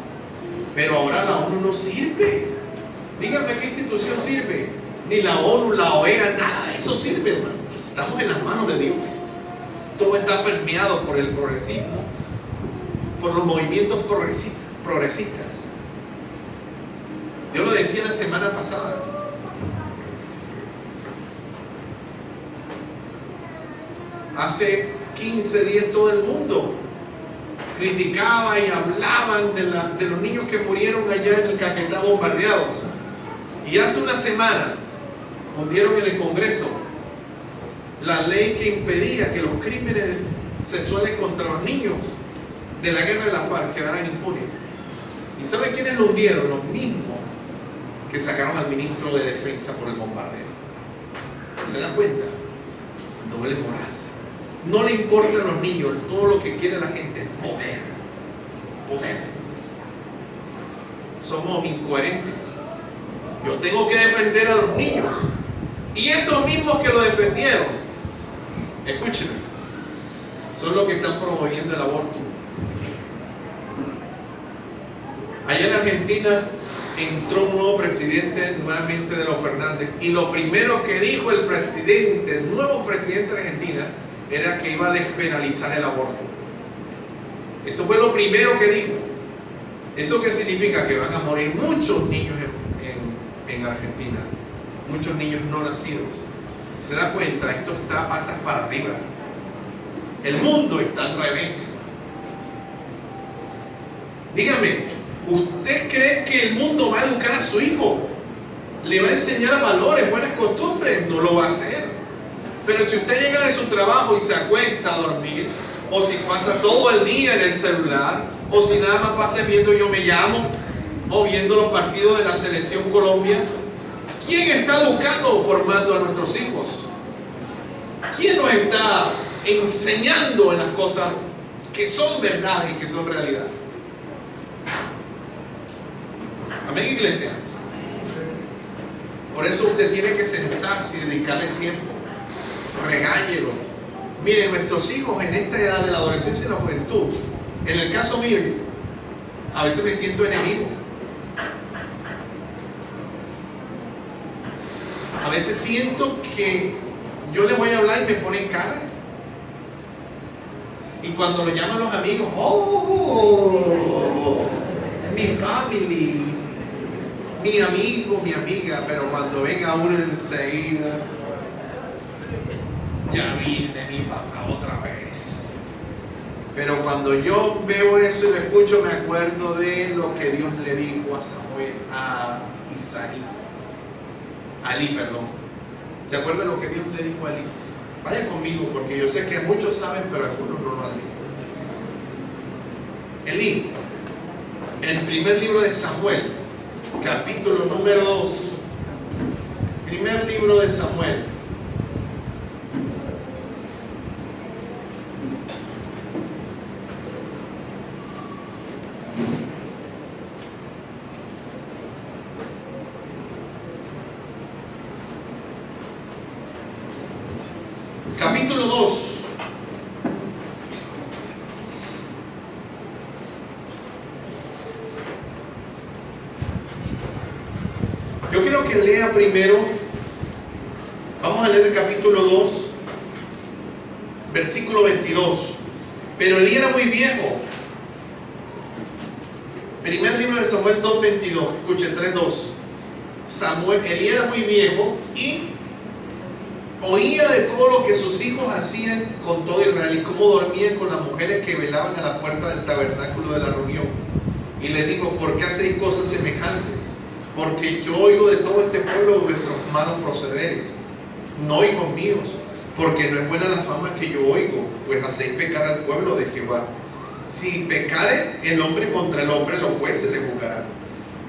Pero ahora la ONU no sirve. Díganme qué institución sirve. Ni la ONU, la OEA, nada de eso sirve, hermano. Estamos en las manos de Dios. Todo está permeado por el progresismo, por los movimientos progresistas. Yo lo decía la semana pasada. Hace 15 días todo el mundo criticaba y hablaban de los niños que murieron allá en el Caquetá bombardeados. Y hace una semana hundieron en el Congreso la ley que impedía que los crímenes sexuales contra los niños de la guerra de la FARC quedaran impunes. ¿Y saben quiénes lo hundieron? Los mismos que sacaron al ministro de Defensa por el bombardeo. ¿Se dan cuenta? Doble moral. No le importa a los niños, todo lo que quiere la gente es poder. Poder. Somos incoherentes. Yo tengo que defender a los niños. Y esos mismos que lo defendieron, escúchenme, son los que están promoviendo el aborto. Allá en Argentina entró un nuevo presidente nuevamente de los Fernández. Y lo primero que dijo el nuevo presidente de Argentina, era que iba a despenalizar el aborto. Eso fue lo primero que dijo. ¿Eso qué significa? Que van a morir muchos niños en Argentina. Muchos niños no nacidos. ¿Se da cuenta? Esto está patas para arriba. El mundo está al revés. Dígame, ¿usted cree que el mundo va a educar a su hijo? ¿Le va a enseñar valores, buenas costumbres? No lo va a hacer. Pero si usted llega de su trabajo y se acuesta a dormir, o si pasa todo el día en el celular, o si nada más pasa viendo Yo Me Llamo, o viendo los partidos de la Selección Colombia, ¿quién está educando o formando a nuestros hijos? ¿Quién nos está enseñando en las cosas que son verdades y que son realidad? Amén, iglesia. Por eso usted tiene que sentarse y dedicarle tiempo. Regáñelo. Miren, nuestros hijos en esta edad de la adolescencia y la juventud, en el caso mío, a veces me siento enemigo. A veces siento que yo le voy a hablar y me ponen cara. Y cuando lo llaman los amigos, oh, mi family, mi amigo, mi amiga, pero cuando venga uno enseguida, ya viene mi papá otra vez. Pero cuando yo veo eso y lo escucho, me acuerdo de lo que Dios le dijo a Samuel, a Ali, perdón. ¿Se acuerda lo que Dios le dijo a Ali? Vaya conmigo, porque yo sé que muchos saben, pero algunos no lo han leído. Elí, el primer libro de Samuel, capítulo número 2. Primer libro de Samuel. Capítulo 2. Yo quiero que lea primero. Vamos a leer el capítulo 2, versículo 22. Pero Elí era muy viejo. Primer libro de Samuel 2:22. Escuchen, 3:2. Elí era muy viejo y oía de todo lo que sus hijos hacían con todo Israel y cómo dormían con las mujeres que velaban a la puerta del tabernáculo de la reunión. Y le dijo: ¿por qué hacéis cosas semejantes? Porque yo oigo de todo este pueblo vuestros malos procederes. No, hijos míos, porque no es buena la fama que yo oigo, pues hacéis pecar al pueblo de Jehová. Si pecare el hombre contra el hombre, los jueces le juzgarán.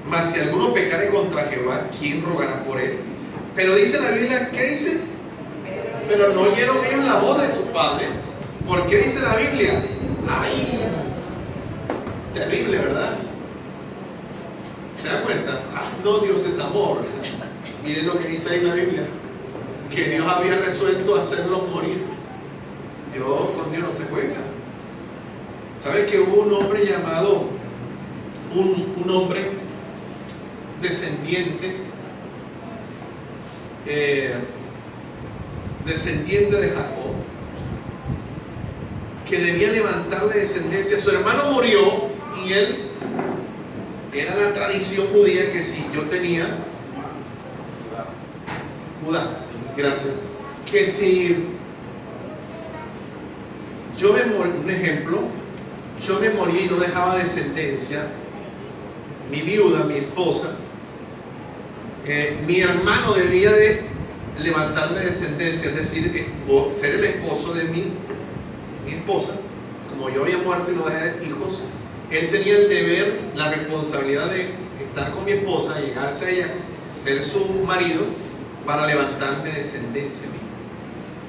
Mas si alguno pecare contra Jehová, ¿quién rogará por él? Pero dice la Biblia, ¿qué dice? Pero no oyeron ellos la voz de su padre. ¿Por qué dice la Biblia? ¡Ay! Terrible, ¿verdad? ¿Se da cuenta? ¡Ah, no, Dios es amor! Miren lo que dice ahí la Biblia. Que Dios había resuelto hacerlos morir. Con Dios no se juega. ¿Sabe que hubo un hombre llamado, un hombre descendiente, descendiente de Jacob, que debía levantarle descendencia? Su hermano murió y él, era la tradición judía que si yo tenía, Judá, gracias, que si yo me morí, un ejemplo, yo me moría y no dejaba descendencia, mi viuda, mi esposa, mi hermano debía de levantarle descendencia, es decir, ser el esposo de mi esposa. Como yo había muerto y no dejé hijos, él tenía el deber, la responsabilidad de estar con mi esposa, llegarse a ella, ser su marido, para levantarme descendencia.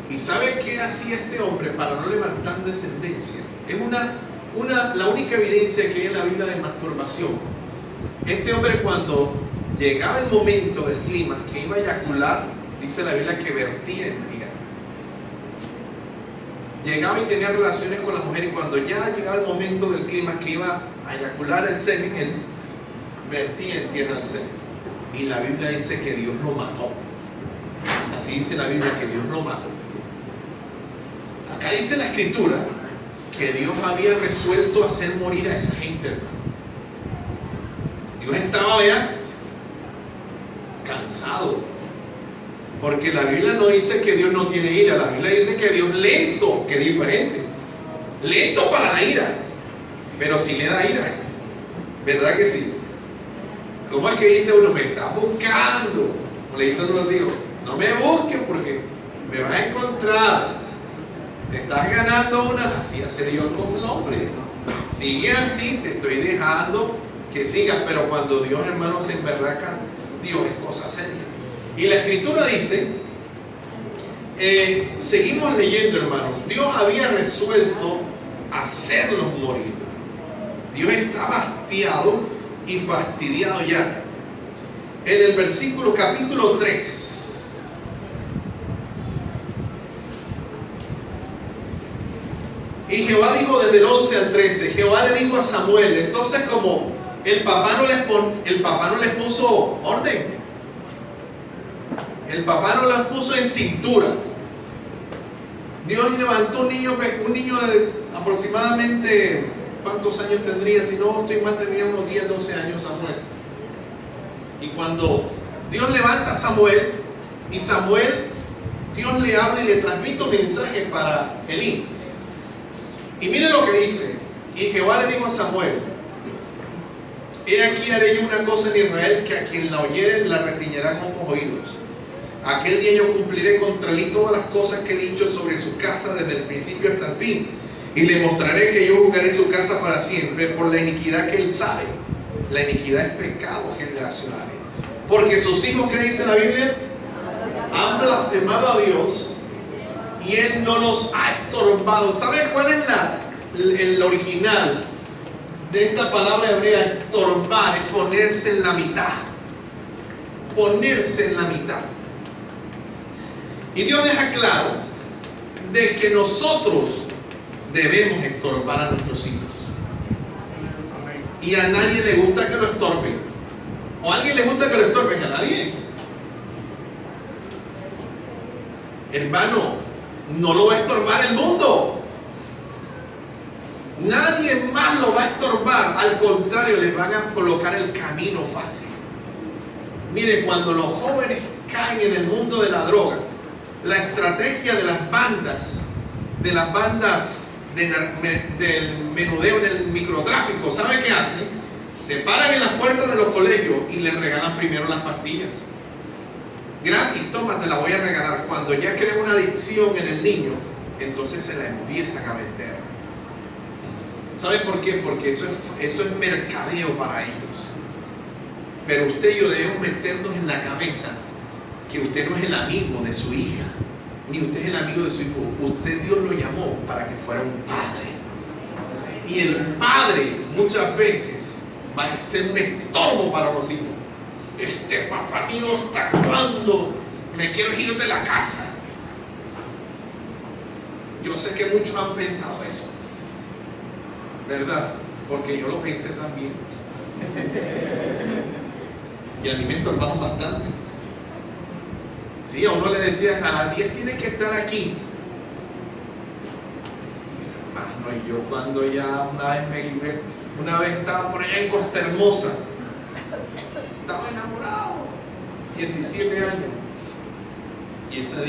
¿Y sabe qué hacía este hombre para no levantar descendencia? Es la única evidencia que hay en la Biblia de masturbación. Este hombre, cuando llegaba el momento del clima que iba a eyacular, dice la Biblia que vertía en tierra. Llegaba y tenía relaciones con la mujer, y cuando ya llegaba el momento del clima que iba a eyacular el semen, él vertía en tierra el semen. Y la Biblia dice que Dios lo mató. Así dice la Biblia, que Dios lo mató. Acá dice la Escritura que Dios había resuelto hacer morir a esa gente, hermano. Dios estaba ya cansado, porque la Biblia no dice que Dios no tiene ira. La Biblia dice que Dios lento, que es diferente, lento para la ira, pero sí le da ira, ¿verdad que sí? ¿Cómo es que dice uno? Me está buscando, como le dicen los hijos, no me busques porque me vas a encontrar. Te estás ganando una. Así hace Dios con el hombre. Sigue así, te estoy dejando que sigas. Pero cuando Dios, hermano, se emberraca, Dios es cosa seria. Y la Escritura dice Seguimos leyendo, hermanos. Dios había resuelto hacerlos morir. Dios estaba hastiado y fastidiado ya. En el versículo capítulo 3. Y Jehová dijo desde el 11 al 13, Jehová le dijo a Samuel, entonces como el papá no les puso orden, el papá no les puso en cintura. Dios levantó un niño de aproximadamente, ¿cuántos años tendría? Si no estoy mal, tenía unos 10, 12 años Samuel. Y cuando Dios levanta a Samuel, y Samuel, Dios le habla y le transmite un mensaje para Elí. Y mire lo que dice. Y Jehová le dijo a Samuel, he aquí haré yo una cosa en Israel, que a quien la oyere la retiñerán con los oídos. Aquel día yo cumpliré contra él todas las cosas que he dicho sobre su casa desde el principio hasta el fin. Y le mostraré que yo juzgaré su casa para siempre por la iniquidad que él sabe. La iniquidad es pecado generacional. Porque sus hijos, ¿qué dice la Biblia? Han blasfemado a Dios y él no los ha estorbado. ¿Sabe cuál es el original de esta palabra hebrea? Estorbar es ponerse en la mitad. Ponerse en la mitad. Y Dios deja claro de que nosotros debemos estorbar a nuestros hijos. Y a nadie le gusta que lo estorben. ¿O a alguien le gusta que lo estorben? A nadie. Hermano, no lo va a estorbar el mundo. Nadie más lo va a estorbar. Al contrario, les van a colocar el camino fácil. Mire, cuando los jóvenes caen en el mundo de la droga, la estrategia de las bandas del menudeo en el microtráfico, ¿sabe qué hacen? Se paran en las puertas de los colegios y les regalan primero las pastillas. Gratis, toma, te la voy a regalar. Cuando ya crean una adicción en el niño, entonces se la empiezan a vender. ¿Sabe por qué? Porque eso es mercadeo para ellos. Pero usted y yo debemos meternos en la cabeza que usted no es el amigo de su hija, ni usted es el amigo de su hijo. Usted, Dios lo llamó para que fuera un padre. Y el padre muchas veces va a ser un estorbo para los hijos. Este papá mío está cuando me quiero ir de la casa. Yo sé que muchos han pensado eso, ¿verdad? Porque yo lo pensé también. Y a mí me estorbaron bastante. Sí, a uno le decían, a las 10 tiene que estar aquí. Hermano, y yo cuando ya una vez estaba por allá en Costa Hermosa, estaba enamorado, 17 años. Y ese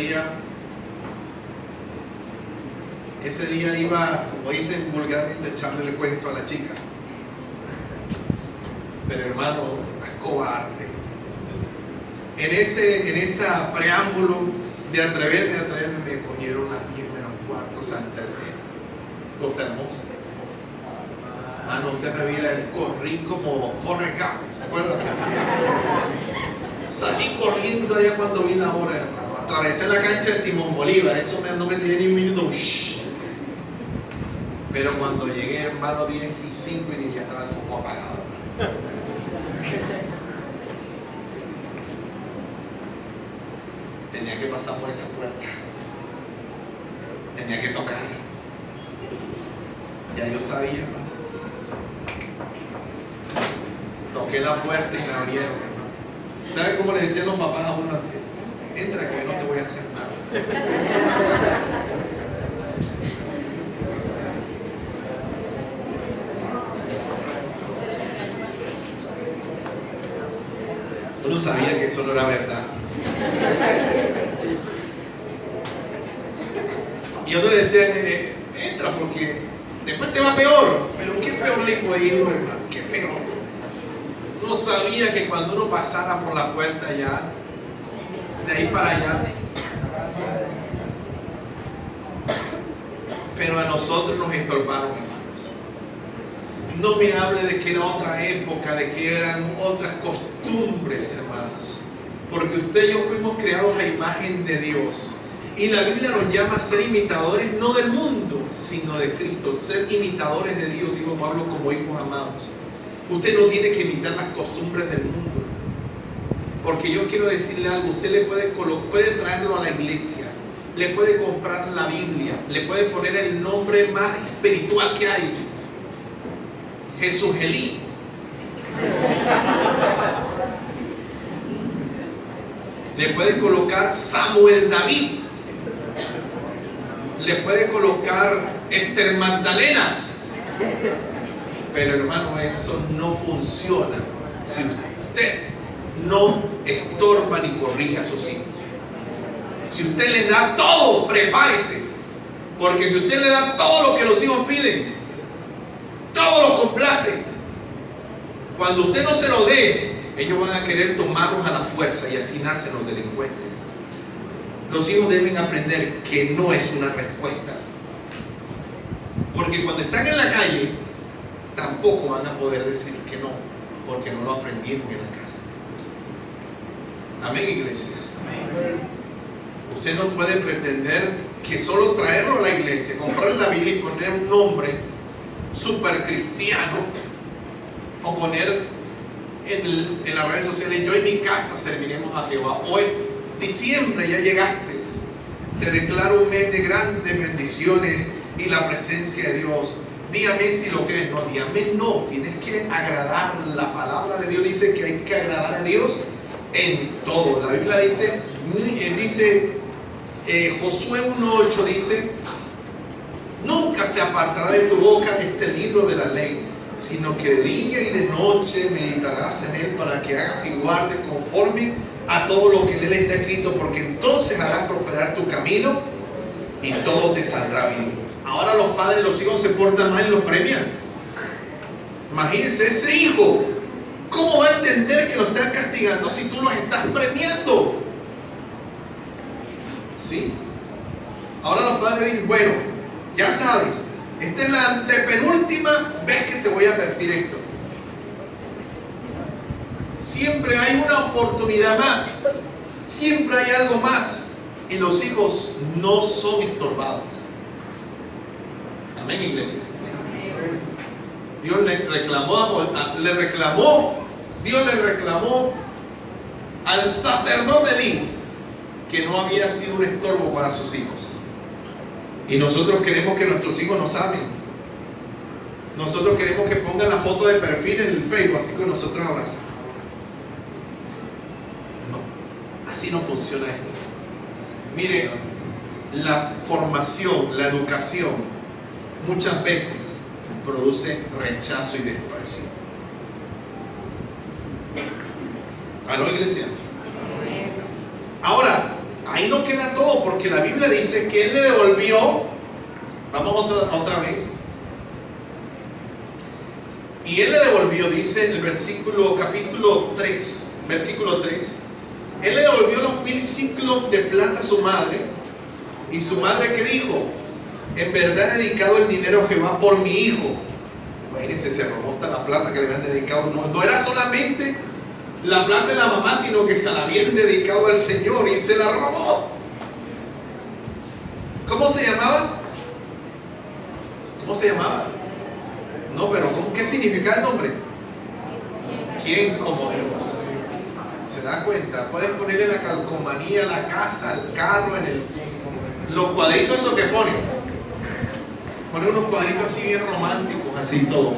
día iba, como dicen vulgarmente, echarle el cuento a la chica. Pero hermano, es cobarde. En ese preámbulo de atreverme, me cogieron las 10 menos cuarto Santa Elena, Costa Hermosa. Mano, usted me viera, corrí como Forrest Gump, ¿se acuerdan? Salí corriendo allá cuando vi la hora, hermano. Atravesé la cancha de Simón Bolívar, eso no me tenía ni un minuto. Pero cuando llegué, hermano, 10 y 5 y ya estaba el foco apagado, hermano. Tenía que pasar por esa puerta. Tenía que tocar. Ya yo sabía, hermano. Toqué la puerta y me abrieron, hermano. ¿Sabe cómo le decían los papás a uno antes? Entra que yo no te voy a hacer nada. Uno sabía que eso no era verdad. Y otro le decía, entra porque después te va peor. Pero qué peor le puede ir uno, hermano, qué peor. Uno sabía que cuando uno pasara por la puerta ya, de ahí para allá. Pero a nosotros nos estorbaron, hermanos. No me hable de que era otra época, de que eran otras costumbres, hermanos. Porque usted y yo fuimos creados a imagen de Dios. Y la Biblia nos llama a ser imitadores no del mundo, sino de Cristo. Ser imitadores de Dios, dijo Pablo, como hijos amados. Usted no tiene que imitar las costumbres del mundo. Porque yo quiero decirle algo, usted le puede traerlo a la iglesia, le puede comprar la Biblia, le puede poner el nombre más espiritual que hay. Jesugelí. Le puede colocar Samuel David. Le puede colocar Esther Magdalena. Pero hermano, eso no funciona si usted no estorba ni corrige a sus hijos. Si usted les da todo, prepárese. Porque si usted le da todo lo que los hijos piden, todo lo complace. Cuando usted no se lo dé, ellos van a querer tomarlos a la fuerza y así nacen los delincuentes. Los hijos deben aprender que no es una respuesta. Porque cuando están en la calle, tampoco van a poder decir que no, porque no lo aprendieron en la casa. Amén, iglesia. Usted no puede pretender que solo traerlo a la iglesia, comprarle la Biblia y poner un nombre súper cristiano, o poner en las redes sociales: yo en mi casa serviremos a Jehová. Hoy, diciembre, ya llegaste. Te declaro un mes de grandes bendiciones y la presencia de Dios. Di amén si lo crees. No, di amén no. Tienes que agradar. La palabra de Dios dice que hay que agradar a Dios en todo. La Biblia dice Josué 1:8 dice: nunca se apartará de tu boca este libro de la ley, sino que de día y de noche meditarás en él, para que hagas y guardes conforme a todo lo que en él está escrito, porque entonces harás prosperar tu camino y todo te saldrá bien. Ahora los padres, los hijos se portan mal y los premian. Imagínense, ese hijo, ¿cómo va a entender que lo están castigando si tú los estás premiando? ¿Sí? Ahora los padres dicen: bueno, ya sabes, esta es la antepenúltima vez que te voy a advertir esto. Siempre hay una oportunidad más, siempre hay algo más, y los hijos no son estorbados. Amén, iglesia. Dios le reclamó al sacerdote Elí que no había sido un estorbo para sus hijos. Y nosotros queremos que nuestros hijos nos amen. Nosotros queremos que pongan la foto de perfil en el Facebook, así que nosotros abrazamos. No, así no funciona esto. Mire, la formación, la educación, muchas veces produce rechazo y desprecio. ¿Aló, iglesia? Ahora, ahí no queda todo, porque la Biblia dice que él le devolvió. Vamos otra vez. Y él le devolvió, dice en el capítulo 3, versículo 3. Él le devolvió los 1000 siclos de plata a su madre. Y su madre, ¿qué dijo? En verdad he dedicado el dinero a Jehová por mi hijo. Imagínense, se robó hasta la plata que le habían dedicado. No era solamente la plata de la mamá, sino que se la habían dedicado al Señor y se la robó. ¿Cómo se llamaba? ¿Cómo se llamaba? No, pero ¿qué significa el nombre? ¿Quién como Dios? ¿Se da cuenta? Pueden ponerle la calcomanía, la casa, el carro, los cuadritos esos que ponen. Ponen unos cuadritos así bien románticos, así todo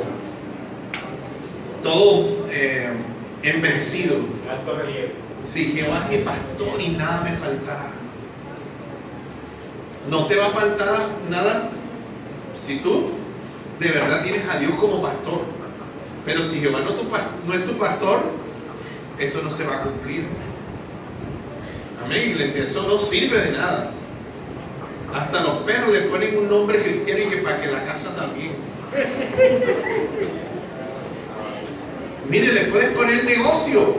envejecido. Alto relieve. Si Jehová es mi pastor y nada me faltará. No te va a faltar nada si tú de verdad tienes a Dios como pastor. Pero si Jehová no es tu pastor, eso no se va a cumplir. Amén, iglesia. Eso no sirve de nada. Hasta los perros le ponen un nombre cristiano, y que para que la casa también. Mire, le puedes poner negocio.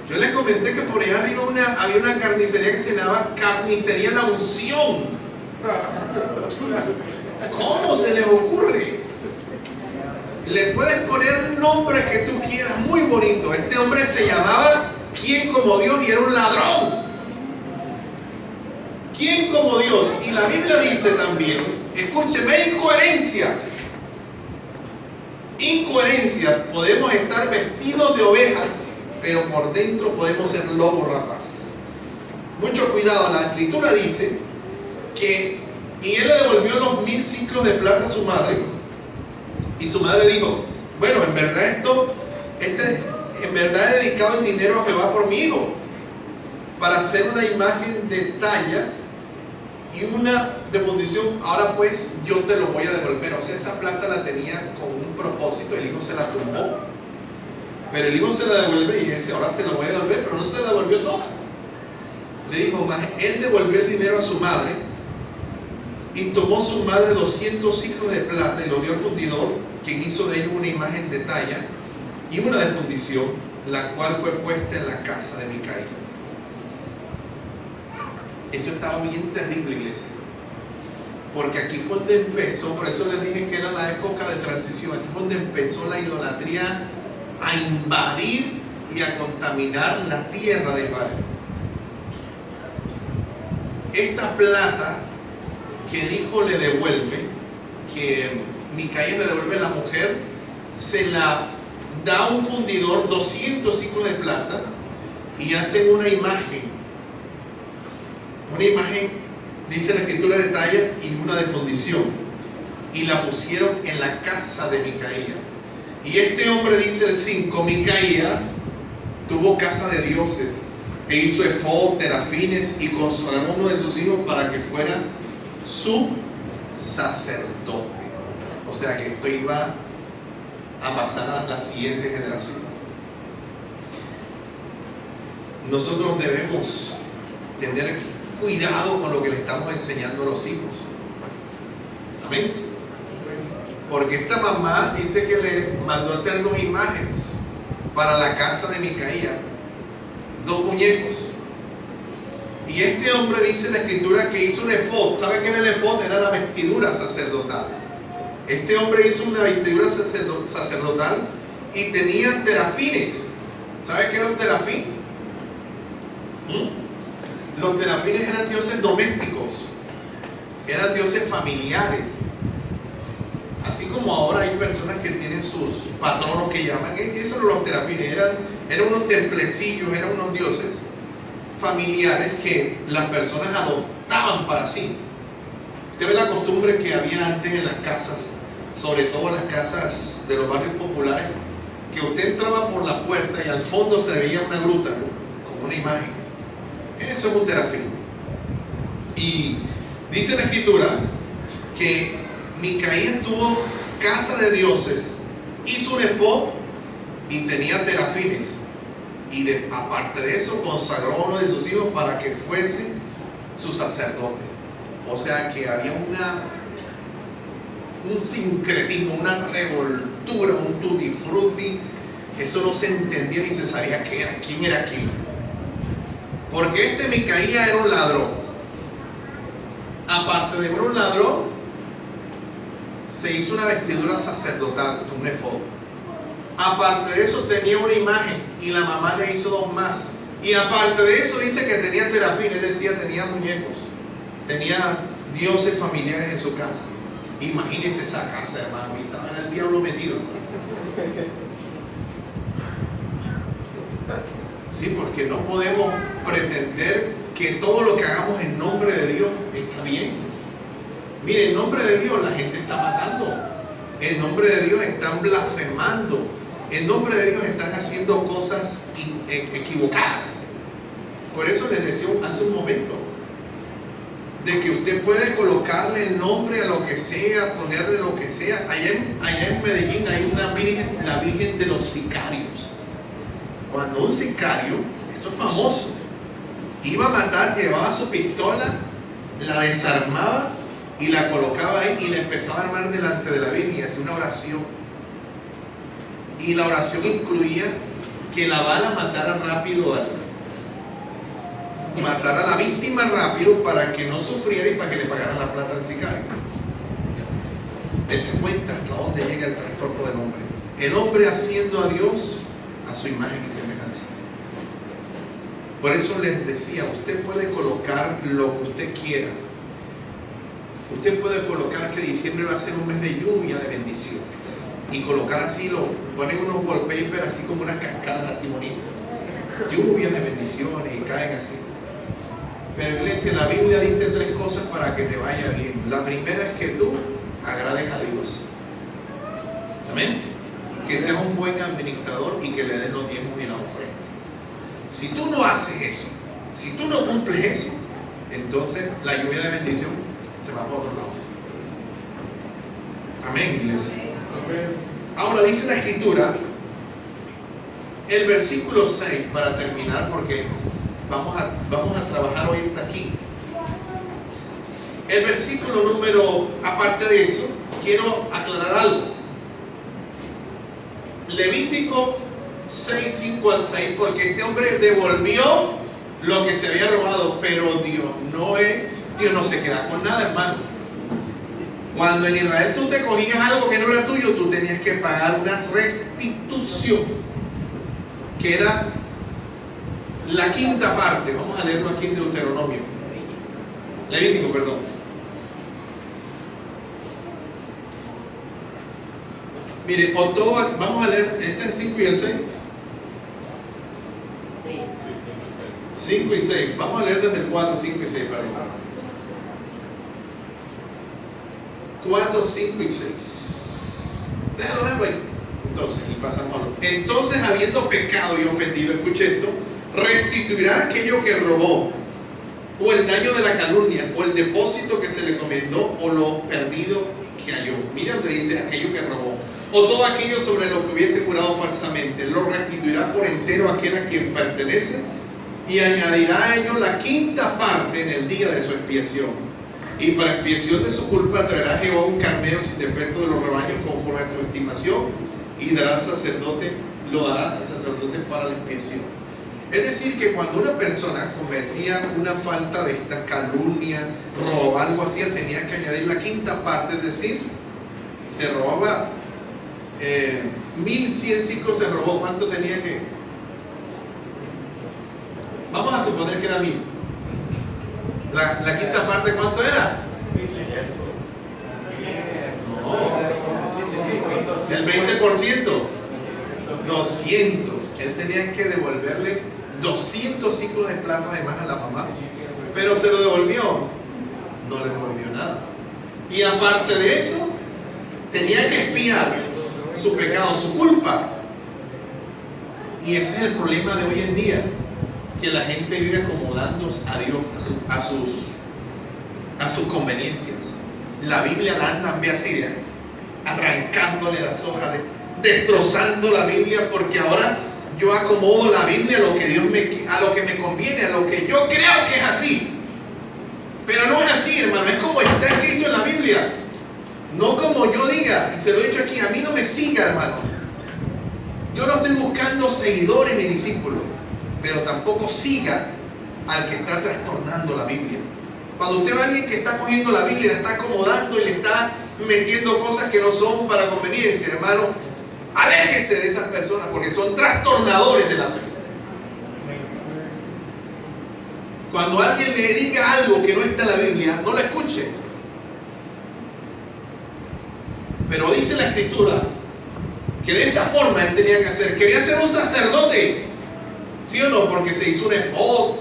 Yo les comenté que por allá arriba había una carnicería que se llamaba Carnicería La Unción. ¿Cómo se les ocurre? Le puedes poner un nombre que tú quieras, muy bonito. Este hombre se llamaba ¿Quién como Dios? Y era un ladrón. la Biblia dice también, escúcheme, incoherencias. Incoherencias, podemos estar vestidos de ovejas, pero por dentro podemos ser lobos rapaces. Mucho cuidado, la escritura dice que, y él le devolvió los 1000 ciclos de plata a su madre, y su madre dijo, bueno, en verdad en verdad he dedicado el dinero a Jehová por mi hijo, para hacer una imagen de talla y una de fundición. Ahora pues yo te lo voy a devolver. O sea, esa plata la tenía con un propósito, el hijo se la tumbó, pero el hijo se la devuelve y dice, ahora te lo voy a devolver, pero no se la devolvió toda. Le dijo, más él devolvió el dinero a su madre, y tomó su madre 200 ciclos de plata y lo dio al fundidor, quien hizo de ellos una imagen de talla y una de fundición, la cual fue puesta en la casa de Micaía. Esto estaba bien terrible, iglesia, porque aquí fue donde empezó, por eso les dije que era la época de transición, aquí fue donde empezó la idolatría a invadir y a contaminar la tierra de Israel. Esta plata que el hijo le devuelve, que Micaía le devuelve a la mujer, se la da un fundidor, 200 ciclos de plata, y hacen una imagen, dice la escritura, de talla y una de fundición, y la pusieron en la casa de Micaía. Y este hombre, dice el 5, Micaía tuvo casa de dioses, e hizo efod, terafines, y consagró a uno de sus hijos para que fuera su sacerdote. O sea que esto iba a pasar a la siguiente generación. Nosotros debemos tener cuidado con lo que le estamos enseñando a los hijos. Amén. Porque esta mamá dice que le mandó a hacer 2 imágenes para la casa de Micaía, 2 muñecos. Y este hombre, dice la escritura, que hizo un efod. ¿Sabe qué era el efod? Era la vestidura sacerdotal. Este hombre hizo una vestidura sacerdotal y tenía terafines. ¿Sabe qué era un terafín? Los terafines eran dioses domésticos, eran dioses familiares. Así como ahora hay personas que tienen sus patronos que llaman, esos eran los terafines, eran unos templecillos, eran unos dioses familiares que las personas adoptaban para sí. Usted ve la costumbre que había antes en las casas, sobre todo en las casas de los barrios populares, que usted entraba por la puerta y al fondo se veía una gruta con una imagen. Eso es un terafín. Y dice la escritura que Micaía tuvo casa de dioses, hizo un efod y tenía terafines. Y aparte de eso, consagró a uno de sus hijos para que fuese su sacerdote. O sea que había un sincretismo, una revoltura, un tutti frutti. Eso no se entendía ni se sabía qué era, quién era quién. Porque este Micaía era un ladrón. Aparte de ser un ladrón, se hizo una vestidura sacerdotal, un efod. Aparte de eso tenía una imagen y la mamá le hizo 2 más. Y aparte de eso dice que tenía terafines, decía, tenía muñecos, tenía dioses familiares en su casa. Imagínense esa casa, hermano, y estaba el diablo metido, hermano. Sí, porque no podemos pretender que todo lo que hagamos en nombre de Dios está bien. Mire, en nombre de Dios la gente está matando, en nombre de Dios están blasfemando, en nombre de Dios están haciendo cosas equivocadas. Por eso les decía hace un momento de que usted puede colocarle el nombre a lo que sea, ponerle lo que sea. Allá en Medellín hay una virgen, la Virgen de los Sicarios. Cuando un sicario, eso es famoso, iba a matar, llevaba su pistola, la desarmaba y la colocaba ahí y le empezaba a armar delante de la Virgen y hacía una oración. Y la oración incluía que la bala matara rápido matara a la víctima rápido para que no sufriera y para que le pagaran la plata al sicario. Dese cuenta hasta dónde llega el trastorno del hombre. El hombre haciendo a Dios a su imagen y semejanza. Por eso les decía, usted puede colocar lo que usted quiera, usted puede colocar que diciembre va a ser un mes de lluvia, de bendiciones. Y colocar así, ponen unos wallpapers así como unas cascadas así bonitas. Lluvia de bendiciones y caen así. Pero iglesia, la Biblia dice 3 cosas para que te vaya bien. La primera es que tú agrades a Dios. Amén. Que seas un buen administrador y que le des los diezmos y la ofrenda. Si tú no haces eso, si tú no cumples eso, entonces la lluvia de bendición se va para otro lado. Amén, iglesia. Ahora dice la Escritura, el versículo 6, para terminar, porque vamos a trabajar hoy hasta aquí. El versículo número, aparte de eso, quiero aclarar algo. Levítico 6, 5 al 6, porque este hombre devolvió lo que se había robado, pero Dios no se queda con nada, hermano. Cuando en Israel tú te cogías algo que no era tuyo, tú tenías que pagar una restitución, que era la quinta parte. Vamos a leerlo aquí en Deuteronomio. Levítico, perdón. Mire, vamos a leer, este es el 5 y el 6. 5 y 6. Vamos a leer desde el 4, 5 y 6, perdón. 4, 5 y 6. Déjalo ahí. Entonces, y pasamos a lo. Entonces, habiendo pecado y ofendido, escuche esto, restituirá aquello que robó, o el daño de la calumnia, o el depósito que se le encomendó, o lo perdido que halló. Mira donde dice aquello que robó, o todo aquello sobre lo que hubiese jurado falsamente, lo restituirá por entero a aquel a quien pertenece, y añadirá a ello la quinta parte en el día de su expiación. Y para expiación de su culpa traerá Jehová un carnero sin defecto de los rebaños conforme a tu estimación, y lo dará al sacerdote para la expiación. Es decir, que cuando una persona cometía una falta de esta calumnia, robo, algo así, tenía que añadir la quinta parte. Es decir, si se robaba 1100 ciclos, se robó, ¿cuánto tenía que? Vamos a suponer que era 1000. La quinta parte, ¿cuánto era? No, el 20%, 200. Él tenía que devolverle 200 ciclos de plata además a la mamá. Pero se lo devolvió, no le devolvió nada. Y aparte de eso, tenía que expiar su pecado, su culpa. Y ese es el problema de hoy en día, que la gente vive acomodándose a Dios a sus conveniencias. La Biblia la andan así, arrancándole las hojas, destrozando la Biblia, porque ahora yo acomodo la Biblia a lo que a lo que me conviene, a lo que yo creo que es así. Pero no es así, hermano, es como está escrito en la Biblia, no como yo diga. Y se lo he dicho aquí, a mí no me siga, hermano. Yo no estoy buscando seguidores ni discípulos, pero tampoco siga al que está trastornando la Biblia. Cuando usted ve a alguien que está cogiendo la Biblia, la está acomodando y le está metiendo cosas que no son para conveniencia, hermano, aléjese de esas personas, porque son trastornadores de la fe. Cuando alguien le diga algo que no está en la Biblia, no lo escuche. Pero dice la Escritura que de esta forma él tenía que hacer. Quería ser un sacerdote, ¿sí o no? Porque se hizo un efod.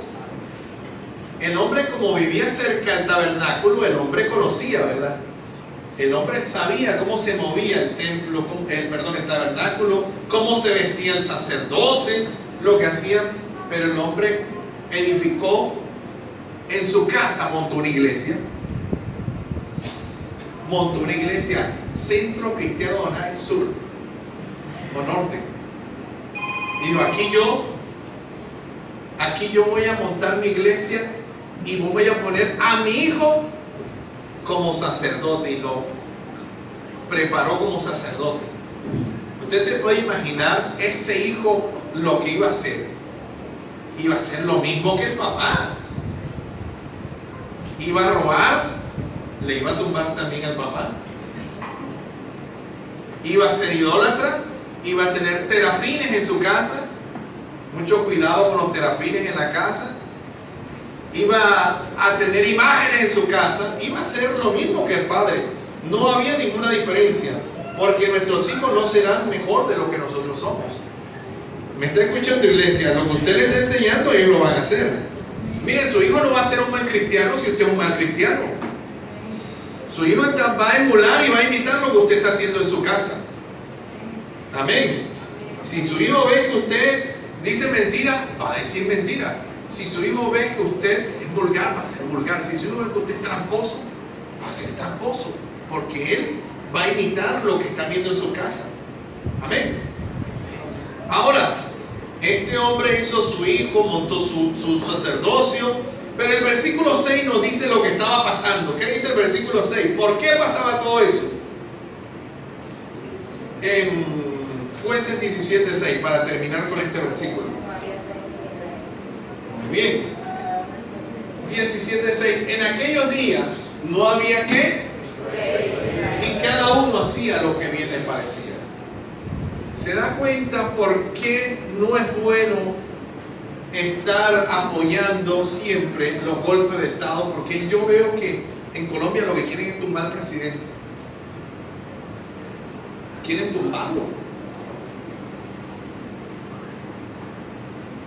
El hombre, como vivía cerca del tabernáculo, el hombre conocía, ¿verdad? El hombre sabía cómo se movía el templo, el tabernáculo, cómo se vestía el sacerdote, lo que hacía. Pero el hombre edificó en su casa, montó una iglesia, Centro Cristiano Donay Sur o Norte. Digo, aquí yo voy a montar mi iglesia y voy a poner a mi hijo como sacerdote, y lo preparó como sacerdote. Usted se puede imaginar ese hijo lo que iba a hacer. Iba a hacer lo mismo que el papá. Iba a robar, le iba a tumbar también al papá. Iba a ser idólatra, iba a tener terafines en su casa. Mucho cuidado con los terafines en la casa. iba a tener imágenes en su casa, iba a ser lo mismo que el padre. No había ninguna diferencia, porque nuestros hijos no serán mejor de lo que nosotros somos. ¿Me está escuchando, iglesia? Lo que usted le está enseñando, ellos lo van a hacer. Mire, su hijo no va a ser un mal cristiano si usted es un mal cristiano. Su hijo va a emular y va a imitar lo que usted está haciendo en su casa. Amén. Si su hijo ve que usted dice mentira, va a decir mentira. Si su hijo ve que usted es vulgar, va a ser vulgar. Si su hijo ve que usted es tramposo, va a ser tramposo, porque él va a imitar lo que está viendo en su casa. Amén. Ahora, este hombre hizo su hijo, montó su sacerdocio, pero el versículo 6 nos dice lo que estaba pasando. ¿Qué dice el versículo 6? ¿Por qué pasaba todo eso? En Jueces 17:6, para terminar con este versículo. Muy bien. 17:6. En aquellos días no había qué, y cada uno hacía lo que bien le parecía. ¿Se da cuenta por qué no es bueno estar apoyando siempre los golpes de Estado? Porque yo veo que en Colombia lo que quieren es tumbar al presidente. Quieren tumbarlo.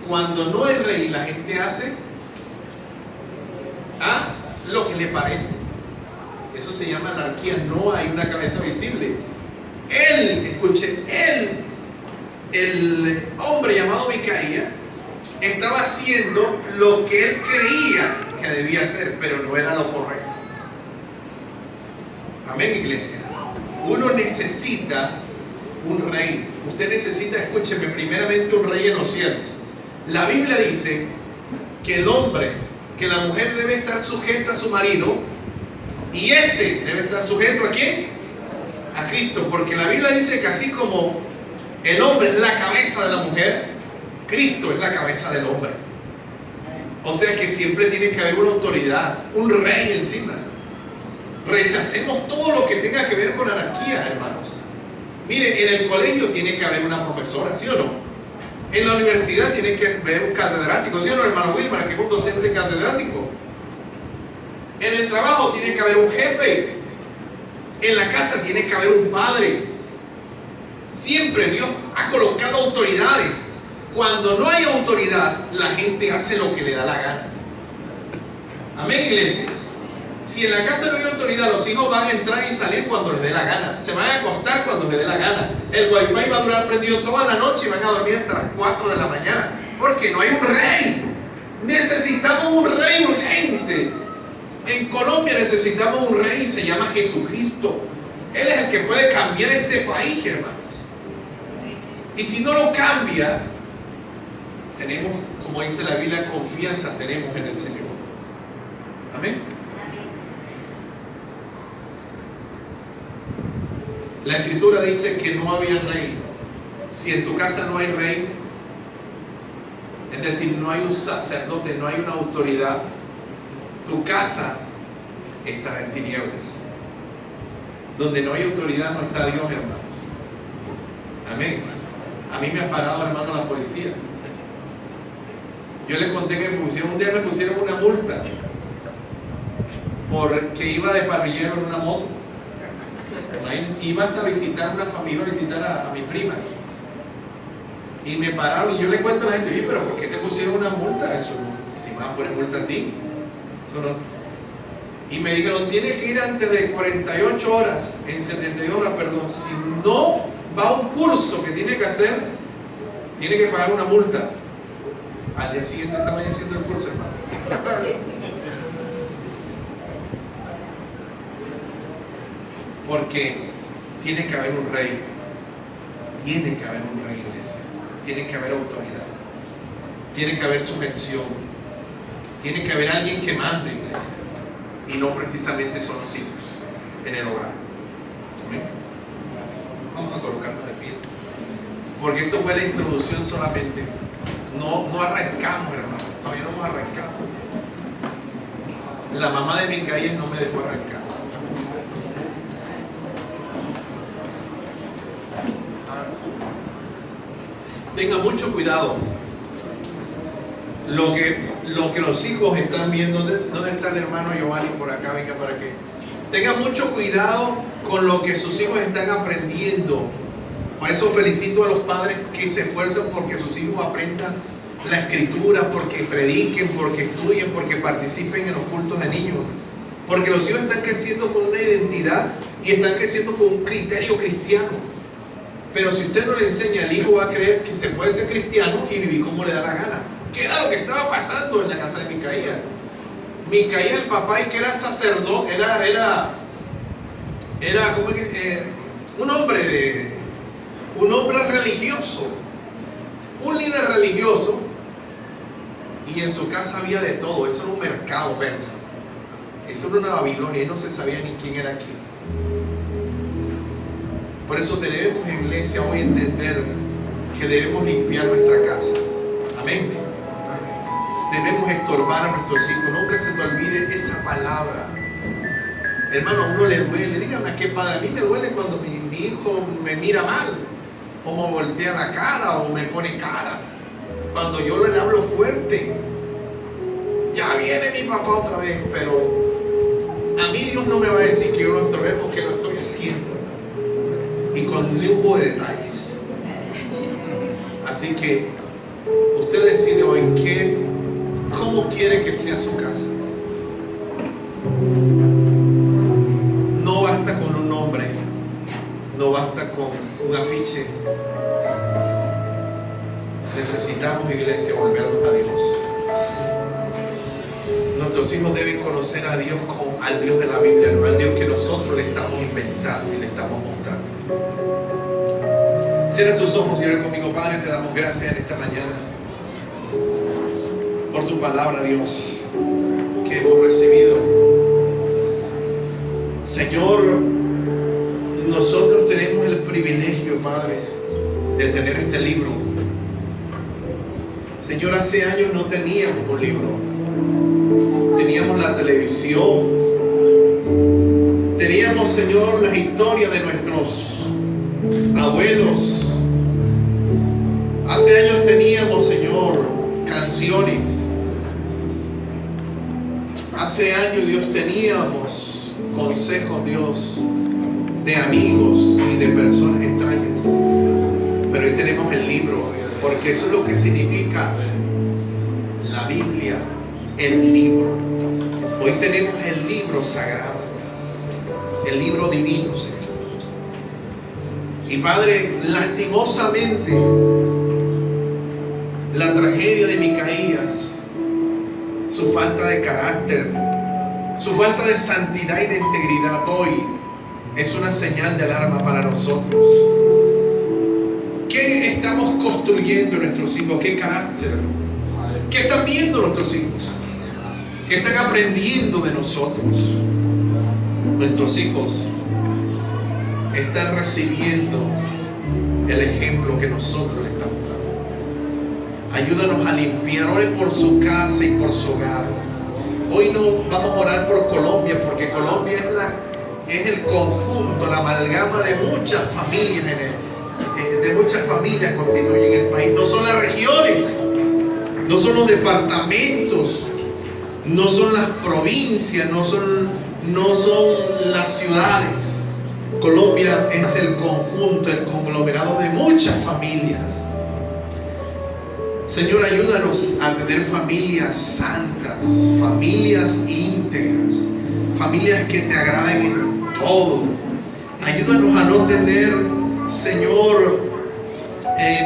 Cuando no es rey, la gente hace lo que le parece. Eso se llama anarquía. No hay una cabeza visible. El hombre llamado Micaías estaba haciendo lo que él creía que debía hacer, pero no era lo correcto. Amén, iglesia. Uno necesita un rey. Usted necesita, escúcheme, primeramente un rey en los cielos. La Biblia dice que que la mujer debe estar sujeta a su marido, y debe estar sujeto ¿a quién? A Cristo, porque la Biblia dice que así como el hombre es la cabeza de la mujer, Cristo es la cabeza del hombre. O sea que siempre tiene que haber una autoridad, un rey encima. Rechacemos todo lo que tenga que ver con anarquía, hermanos. Miren, en el colegio tiene que haber una profesora, ¿sí o no? En la universidad tiene que haber un catedrático, ¿sí o no, hermano Wilmar, que es un docente catedrático? En el trabajo tiene que haber un jefe. En la casa tiene que haber un padre. Siempre Dios ha colocado autoridades. Cuando no hay autoridad, la gente hace lo que le da la gana. Amén, iglesia. Si en la casa no hay autoridad, los hijos van a entrar y salir cuando les dé la gana. Se van a acostar cuando les dé la gana. El wifi va a durar prendido toda la noche y van a dormir hasta las 4 de la mañana. Porque no hay un rey. Necesitamos un rey urgente. En Colombia necesitamos un rey y se llama Jesucristo. Él es el que puede cambiar este país, hermanos. Y si no lo cambia, tenemos, como dice la Biblia, confianza tenemos en el Señor. Amén. La Escritura dice que no había rey. Si en tu casa no hay rey, es decir, no hay un sacerdote, no hay una autoridad, tu casa estará en tinieblas. Donde no hay autoridad no está Dios, hermanos. Amén. A mí me ha parado, hermano, la policía. Yo les conté que un día me pusieron una multa porque iba de parrillero en una moto. Iba hasta visitar una familia, iba a visitar a mi prima. Y me pararon y yo le cuento a la gente, oye, pero ¿por qué te pusieron una multa? Eso no, te iban a poner multa a ti. Eso no. Y me dijeron, tienes que ir antes de 48 horas, en 72 horas, perdón. Si no va a un curso que tiene que hacer, tiene que pagar una multa. Al día siguiente estaba haciendo el curso, hermano. Porque tiene que haber un rey. Tiene que haber un rey, iglesia. Tiene que haber autoridad. Tiene que haber sujeción. Tiene que haber alguien que mande, iglesia. Y no precisamente son los hijos en el hogar. ¿Amén? Vamos a colocarnos de pie. Porque esto fue la introducción solamente. No arrancamos, hermano. Todavía no hemos arrancado. La mamá de Micaías no me dejó arrancar. Tenga mucho cuidado. lo que los hijos están viendo. ¿Dónde está el hermano Giovanni? Por acá, venga para que tenga mucho cuidado con lo que sus hijos están aprendiendo. Por eso felicito a los padres que se esfuerzan porque sus hijos aprendan la escritura, porque prediquen, porque estudien, porque participen en los cultos de niños. Porque los hijos están creciendo con una identidad y están creciendo con un criterio cristiano. Pero si usted no le enseña, el hijo va a creer que se puede ser cristiano y vivir como le da la gana. ¿Qué era lo que estaba pasando en la casa de Micaía? Micaía, el papá, y que era sacerdote, era como un hombre religioso, un líder religioso, y en su casa había de todo. Eso era un mercado persa, eso era una Babilonia, y no se sabía ni quién era quién. Por eso debemos, en iglesia, hoy entender que debemos limpiar nuestra casa. Amén. Debemos estorbar a nuestros hijos. Nunca se te olvide esa palabra. Hermano, a uno le duele. Díganme a qué padre. A mí me duele cuando mi hijo me mira mal, o me voltea la cara, o me pone cara. Cuando yo le hablo fuerte, ya viene mi papá otra vez. Pero a mí Dios no me va a decir que yo lo estoy viendo, porque lo estoy haciendo, y con lujo de detalles. Así que usted decide hoy cómo quiere que sea su casa. No basta con un nombre, no basta con un afiche. Necesitamos, iglesia, volvernos a Dios. Nuestros hijos deben conocer a Dios al Dios de la Biblia, no al Dios que nosotros le estamos inventando y le estamos mostrando. Cierra sus ojos y ore conmigo. Padre, te damos gracias en esta mañana por tu palabra, Dios, que hemos recibido. Señor, nosotros tenemos el privilegio, Padre, de tener este libro. Señor, hace años no teníamos un libro. Teníamos la televisión. Teníamos, Señor, las historias de nuestros abuelos. Hace años teníamos, Señor, canciones. Hace años, Dios, teníamos consejos, Dios, de amigos y de personas extrañas. Pero hoy tenemos el libro, porque eso es lo que significa la Biblia, el libro. Hoy tenemos el libro sagrado, el libro divino, Señor. Y Padre, lastimosamente, la tragedia de Micaías, su falta de carácter, su falta de santidad y de integridad hoy es una señal de alarma para nosotros. ¿Qué estamos construyendo en nuestros hijos? ¿Qué carácter? ¿Qué están viendo nuestros hijos? ¿Qué están aprendiendo de nosotros? Nuestros hijos están recibiendo el ejemplo que nosotros le estamos dando. Ayúdanos a limpiar. Ore por su casa y por su hogar. Hoy no vamos a orar por Colombia, porque Colombia es el conjunto, la amalgama de muchas familias constituyen el país. No son las regiones, no son los departamentos, no son las provincias, no son las ciudades. Colombia es el conjunto, el conglomerado de muchas familias. Señor, ayúdanos a tener familias santas, familias íntegras, familias que te agraden en todo. Ayúdanos a no tener, Señor,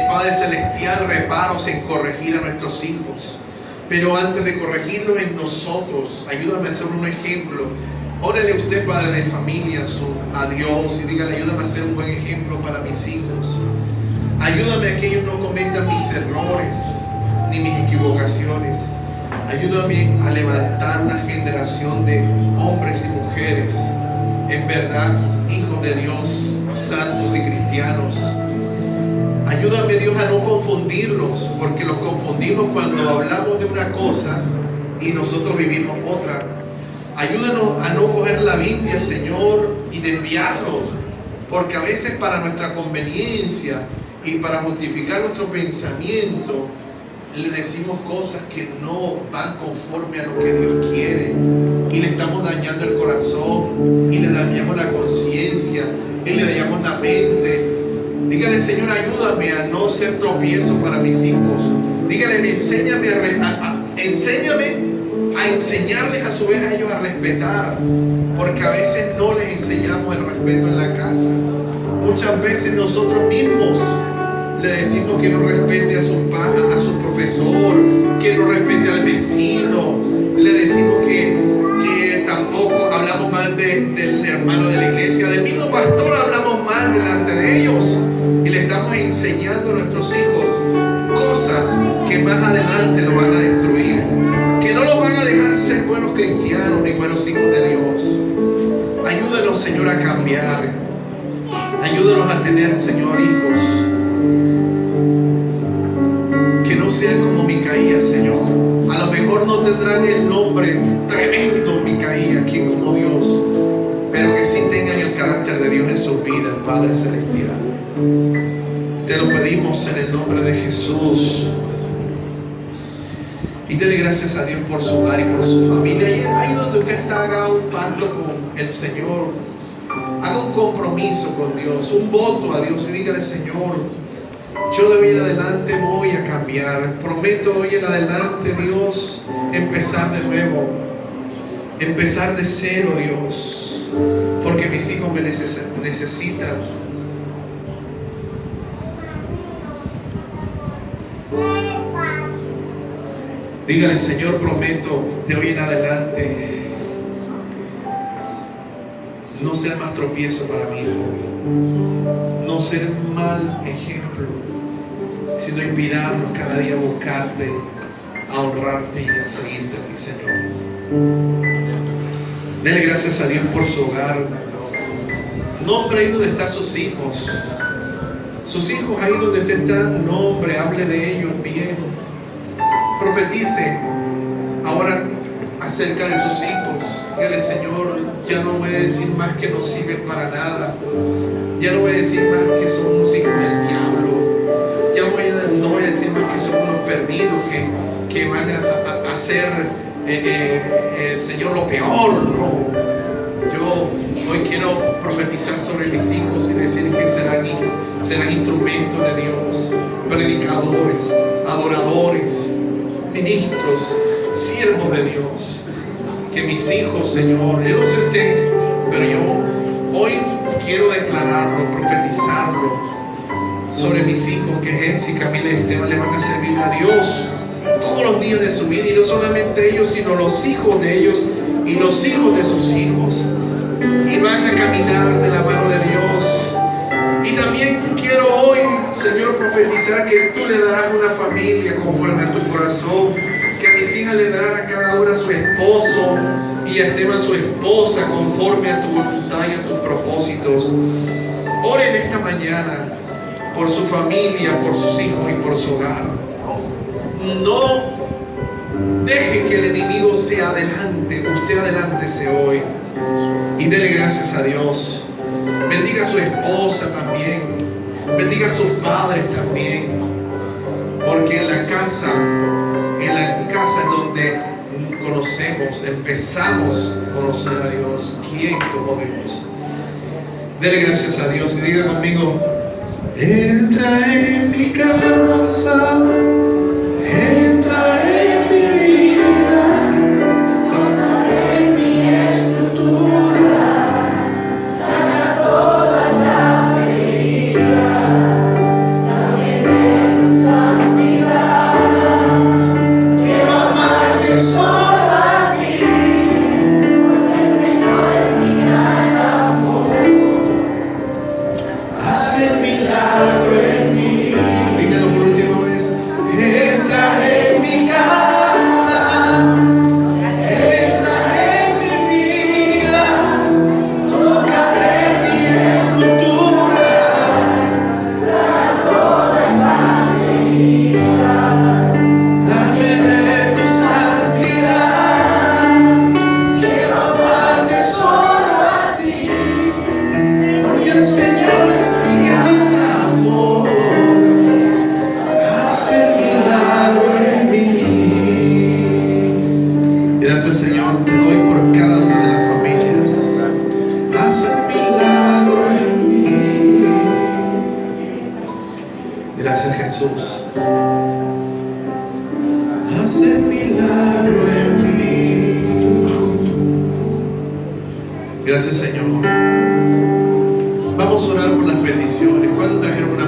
Padre Celestial, reparos en corregir a nuestros hijos. Pero antes de corregirlos en nosotros, ayúdame a ser un ejemplo. Órale usted, padre de familia, a Dios, y dígale: ayúdame a ser un buen ejemplo para mis hijos. Ayúdame a que ellos no cometan mis errores ni mis equivocaciones. Ayúdame a levantar una generación de hombres y mujeres, en verdad, hijos de Dios, santos y cristianos. Ayúdame, Dios, a no confundirlos, porque los confundimos cuando hablamos de una cosa y nosotros vivimos otra. Ayúdanos a no coger la Biblia, Señor, y desviarlos, porque a veces para nuestra conveniencia y para justificar nuestro pensamiento le decimos cosas que no van conforme a lo que Dios quiere y le estamos dañando el corazón y le dañamos la conciencia y le dañamos la mente. Dígale: Señor, ayúdame a no ser tropiezo para mis hijos. Dígale: enséñame a enseñarles a su vez a ellos a respetar, porque a veces no les enseñamos el respeto en la casa. Muchas veces nosotros mismos le decimos que no respete a su profesor, que no respete al vecino. Le decimos que tampoco hablamos mal del hermano de la iglesia, del mismo pastor hablamos mal delante de ellos. Y le estamos enseñando a nuestros hijos cosas que más adelante lo van a destruir, que no los van a dejar ser buenos cristianos ni buenos hijos de Dios. Ayúdanos, Señor, a cambiar. Ayúdanos a tener, Señor, hijos que no sean como Micaías, Señor. A lo mejor no tendrán el nombre tremendo Micaías, quien como Dios, pero que sí tengan el carácter de Dios en sus vidas, Padre Celestial. Te lo pedimos en el nombre de Jesús. Y dele gracias a Dios por su hogar y por su familia. Y ahí donde usted está, haga un pacto con el Señor. Haga un compromiso con Dios, un voto a Dios y dígale: Señor, yo de hoy en adelante voy a cambiar. Prometo de hoy en adelante, Dios, empezar de nuevo, empezar de cero, Dios, porque mis hijos me necesitan. Dígale: Señor, prometo de hoy en adelante no ser más tropiezo para mi hijo, no ser mal ejemplo, sino inspirarnos cada día a buscarte, a honrarte y a seguirte a ti, Señor. Dele gracias a Dios por su hogar. Nombre ahí donde están sus hijos ahí donde usted está. Nombre, hable de ellos bien. Profetice ahora acerca de sus hijos. Dígale: Señor, ya no voy a decir más que no sirven para nada. Ya no voy a decir más que son unos hijos del diablo. No voy a decir más que son unos perdidos que van a hacer, Señor, lo peor. No. Yo hoy quiero profetizar sobre mis hijos y decir que serán instrumentos de Dios, predicadores, adoradores, ministros, siervos de Dios. Que mis hijos, Señor, yo no sé usted, pero yo hoy quiero declararlo, profetizarlo sobre mis hijos, que Hetzi, Camila y Esteban le van a servir a Dios todos los días de su vida, y no solamente ellos, sino los hijos de ellos y los hijos de sus hijos, y van a caminar de la mano de Dios. Y también quiero hoy, Señor, profetizar que tú le darás una familia conforme a tu corazón, que a mis hijas le darás a cada una su esposo y a Esteban su esposa conforme a tu voluntad y a tus propósitos. Oren esta mañana por su familia, por sus hijos y por su hogar. No deje que el enemigo sea adelante, usted adelántese hoy y dele gracias a Dios. Bendiga a su esposa también, bendiga a sus padres también, porque en la casa es donde empezamos a conocer a Dios. ¿Quién como Dios? Dele gracias a Dios y diga conmigo: entra en mi casa, entra en mi vida, en mi estructura, sana todas las heridas, dame de tu santidad. Quiero amarte solo a ti, porque el Señor es mi gran amor. Haz el milagro en mí. Dígalo por última vez: entra en mi casa, entra en mi vida, toca en mi estructura, sana todas las heridas, dame de tu santidad. Quiero amarte solo a ti, porque el Señor es mi gran amor. Gracias, Señor. Vamos a orar por las peticiones. ¿Cuántos trajeron una